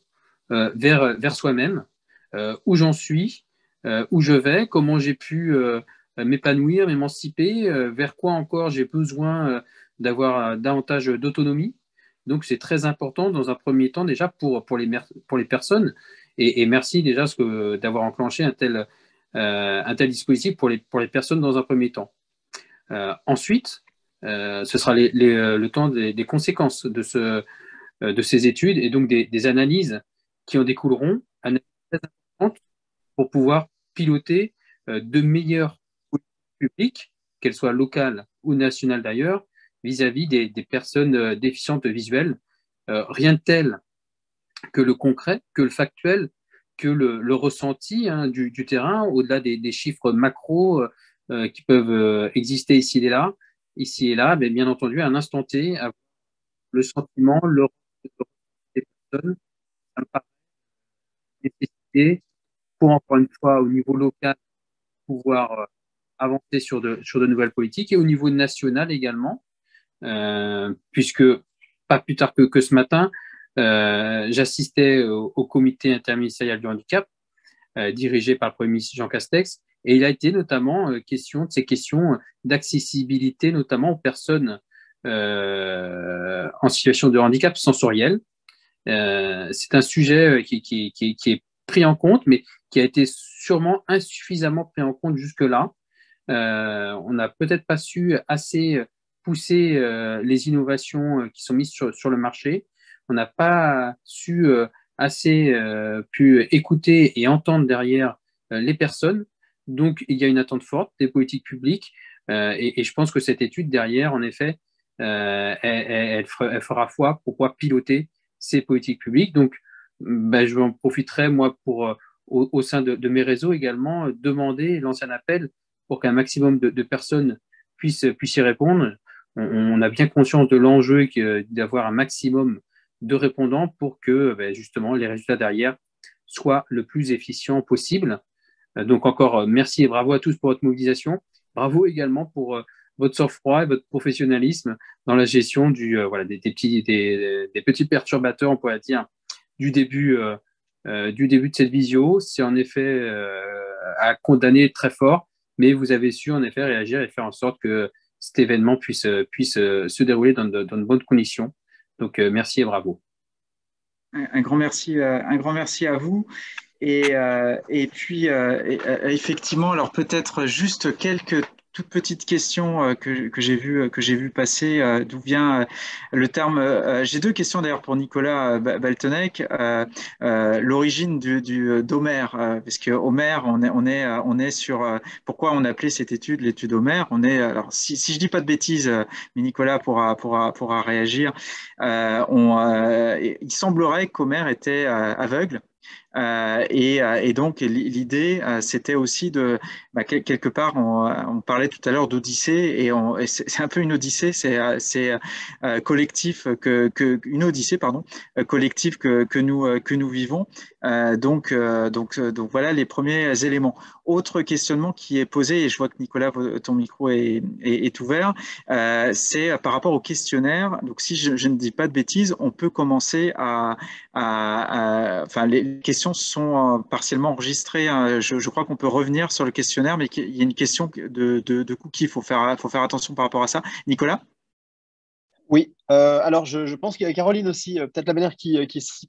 vers soi-même, où j'en suis, où je vais, comment j'ai pu m'épanouir, m'émanciper, vers quoi encore j'ai besoin d'avoir davantage d'autonomie. Donc, c'est très important dans un premier temps déjà pour les personnes. Et merci déjà d'avoir enclenché un tel dispositif pour les personnes dans un premier temps. Ensuite, ce sera le temps des conséquences de ces études et donc des analyses qui en découleront, analyses très importantes pour pouvoir piloter de meilleures politiques publiques, qu'elles soient locales ou nationales d'ailleurs, vis-à-vis des personnes déficientes visuelles. Rien de tel que le concret, que le factuel, que le ressenti du terrain, au-delà des chiffres macro qui peuvent exister ici et là, mais bien entendu, à un instant T, le sentiment, le ressenti des personnes, ça me paraît nécessité pour, encore une fois, au niveau local, pouvoir avancer sur de nouvelles politiques et au niveau national également, puisque pas plus tard que ce matin, j'assistais au comité interministériel du handicap dirigé par le Premier ministre Jean Castex et il a été notamment question de ces questions d'accessibilité, notamment aux personnes en situation de handicap sensoriel. C'est un sujet qui est pris en compte, mais qui a été sûrement insuffisamment pris en compte jusque-là. On n'a peut-être pas su assez pousser les innovations qui sont mises sur le marché. On n'a pas su assez pu écouter et entendre derrière les personnes. Donc, il y a une attente forte des politiques publiques et je pense que cette étude derrière, en effet, elle fera foi pour pouvoir piloter ces politiques publiques. Donc, je en profiterai, moi, pour, au sein de mes réseaux également, demander, lancer un appel pour qu'un maximum de personnes puissent y répondre. On a bien conscience de l'enjeu d'avoir un maximum de répondants pour que justement les résultats derrière soient le plus efficients possible. Donc encore merci et bravo à tous pour votre mobilisation. Bravo également pour votre sang-froid et votre professionnalisme dans la gestion des petits perturbateurs, on pourrait dire, du début de cette visio. C'est en effet à condamner très fort, mais vous avez su en effet réagir et faire en sorte que cet événement puisse se dérouler dans de bonnes conditions. Donc, merci et bravo. Un grand merci à vous. Et puis, effectivement, alors peut-être juste quelques toute petite question que j'ai vu passer. D'où vient le terme j'ai deux questions d'ailleurs pour Nicolas Baltenec. L'origine d'Homère, parce que Homère, on est sur pourquoi on appelait cette étude l'étude Homère. Alors si je dis pas de bêtises, mais Nicolas pourra réagir. Il semblerait qu'Homère était aveugle. Et donc l'idée, c'était aussi quelque part, on parlait tout à l'heure d'Odyssée, et c'est un peu une Odyssée, c'est collectif une Odyssée, pardon, collective que nous vivons. Donc voilà les premiers éléments. Autre questionnement qui est posé, et je vois que Nicolas, ton micro est ouvert, c'est par rapport au questionnaire. Donc si je ne dis pas de bêtises, on peut commencer enfin, les questions sont partiellement enregistrées. Je crois qu'on peut revenir sur le questionnaire, mais il y a une question de cookies. Il faut faire attention par rapport à ça. Nicolas ? Oui, alors je pense qu'il y a Caroline aussi, peut-être la manière qui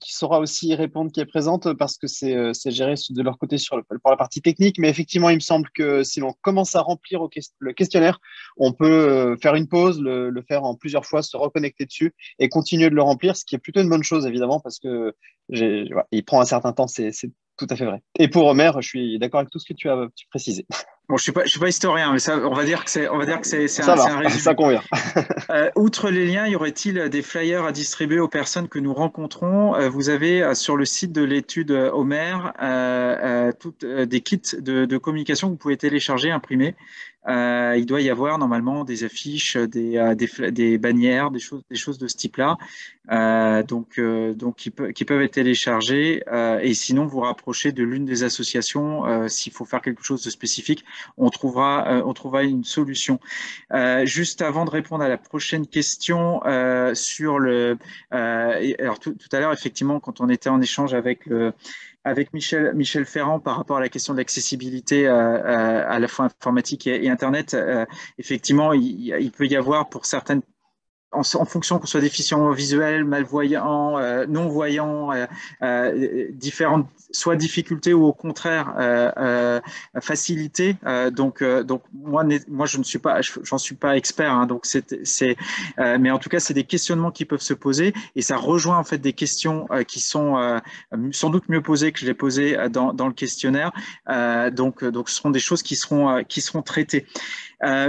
saura aussi répondre, qui est présente, parce que c'est géré de leur côté pour la partie technique. Mais effectivement, il me semble que si l'on commence à remplir le questionnaire, on peut faire une pause, le faire en plusieurs fois, se reconnecter dessus et continuer de le remplir, ce qui est plutôt une bonne chose, évidemment, parce que il prend un certain temps, c'est tout à fait vrai. Et pour Homer, je suis d'accord avec tout ce que tu as précisé. Bon, je suis pas historien, mais ça, on va dire que c'est ça va, un résumé. Ça convient. Outre les liens, y aurait-il des flyers à distribuer aux personnes que nous rencontrons? Vous avez sur le site de l'étude Homer des kits de communication que vous pouvez télécharger, imprimer. Il doit y avoir normalement des affiches, des bannières, des choses de ce type-là, qui peuvent être téléchargées. Et sinon, vous rapprochez de l'une des associations s'il faut faire quelque chose de spécifique. On trouvera une solution. Juste avant de répondre à la prochaine question sur alors tout à l'heure, effectivement, quand on était en échange avec Michel Ferrand par rapport à la question de l'accessibilité à la fois informatique et Internet, effectivement, il peut y avoir pour certaines, en fonction qu'on soit déficient visuel, malvoyant, non-voyant, différentes soit difficultés ou au contraire facilités. Donc moi je ne suis pas, j'en suis pas expert. Hein, donc mais en tout cas c'est des questionnements qui peuvent se poser et ça rejoint en fait des questions qui sont sans doute mieux posées que je l'ai posées dans le questionnaire. Donc ce seront des choses qui seront traitées.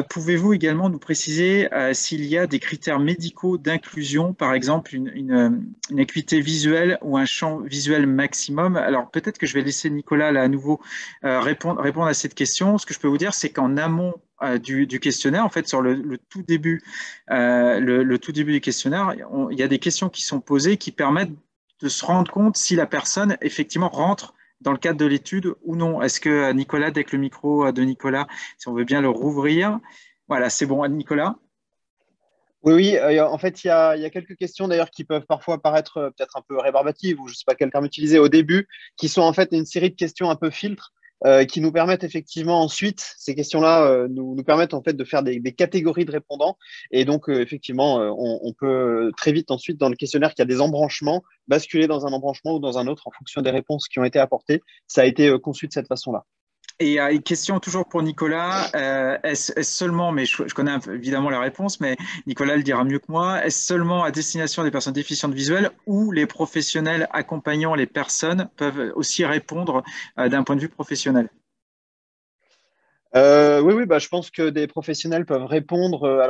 Pouvez-vous également nous préciser s'il y a des critères médicaux d'inclusion, par exemple une acuité visuelle ou un champ visuel maximum? Alors peut-être que je vais laisser Nicolas là à nouveau répondre à cette question. Ce que je peux vous dire, c'est qu'en amont du questionnaire, en fait, sur le tout début, le tout début du questionnaire, il y a des questions qui sont posées qui permettent de se rendre compte si la personne effectivement rentre dans le cadre de l'étude ou non. Est-ce que Nicolas, dès que le micro de Nicolas, si on veut bien le rouvrir, voilà, c'est bon, Nicolas? Oui, en fait, il y a quelques questions d'ailleurs qui peuvent parfois paraître peut-être un peu rébarbatives ou je ne sais pas quel terme utiliser au début, qui sont en fait une série de questions un peu filtres qui nous permettent effectivement ensuite, ces questions-là nous permettent en fait de faire des catégories de répondants et donc effectivement on peut très vite ensuite dans le questionnaire qui a des embranchements, basculer dans un embranchement ou dans un autre en fonction des réponses qui ont été apportées. Ça a été conçu de cette façon-là. Et une question toujours pour Nicolas, est-ce seulement, mais je connais évidemment la réponse, mais Nicolas le dira mieux que moi, est-ce seulement à destination des personnes déficientes visuelles ou les professionnels accompagnant les personnes peuvent aussi répondre d'un point de vue professionnel? Oui, bah, je pense que des professionnels peuvent répondre.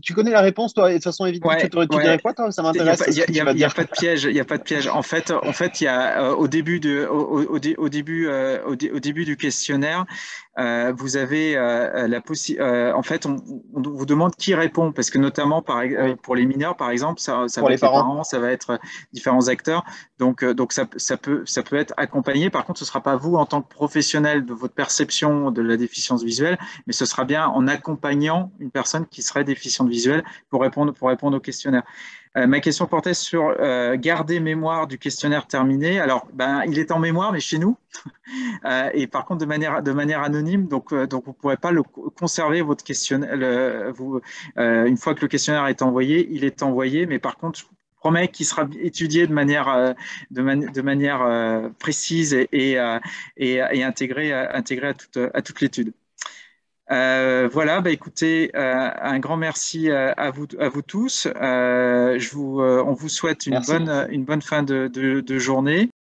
Tu connais la réponse, toi, et de toute façon évidente, ouais, tu dirais quoi, toi? Ça m'intéresse. Il n'y a pas de piège. Il n'y a pas de piège. En fait, il y a au début du questionnaire, vous avez la possibilité. En fait, on vous demande qui répond, parce que notamment pour les mineurs, par exemple, ça va être les parents, ça va être différents acteurs. Donc ça peut être accompagné. Par contre, ce ne sera pas vous en tant que professionnel de votre perception de la déficience visuelle, mais ce sera bien en accompagnant une personne qui serait déficiente visuelle pour répondre au questionnaire. Ma question portait sur garder mémoire du questionnaire terminé. Alors, il est en mémoire, mais chez nous, et par contre de manière anonyme. Donc vous ne pourrez pas conserver votre questionnaire. Une fois que le questionnaire est envoyé, il est envoyé, mais par contre, je promets qu'il sera étudié de manière précise et intégré à toute l'étude. Voilà, écoutez, un grand merci à vous tous. On vous souhaite une bonne fin de journée.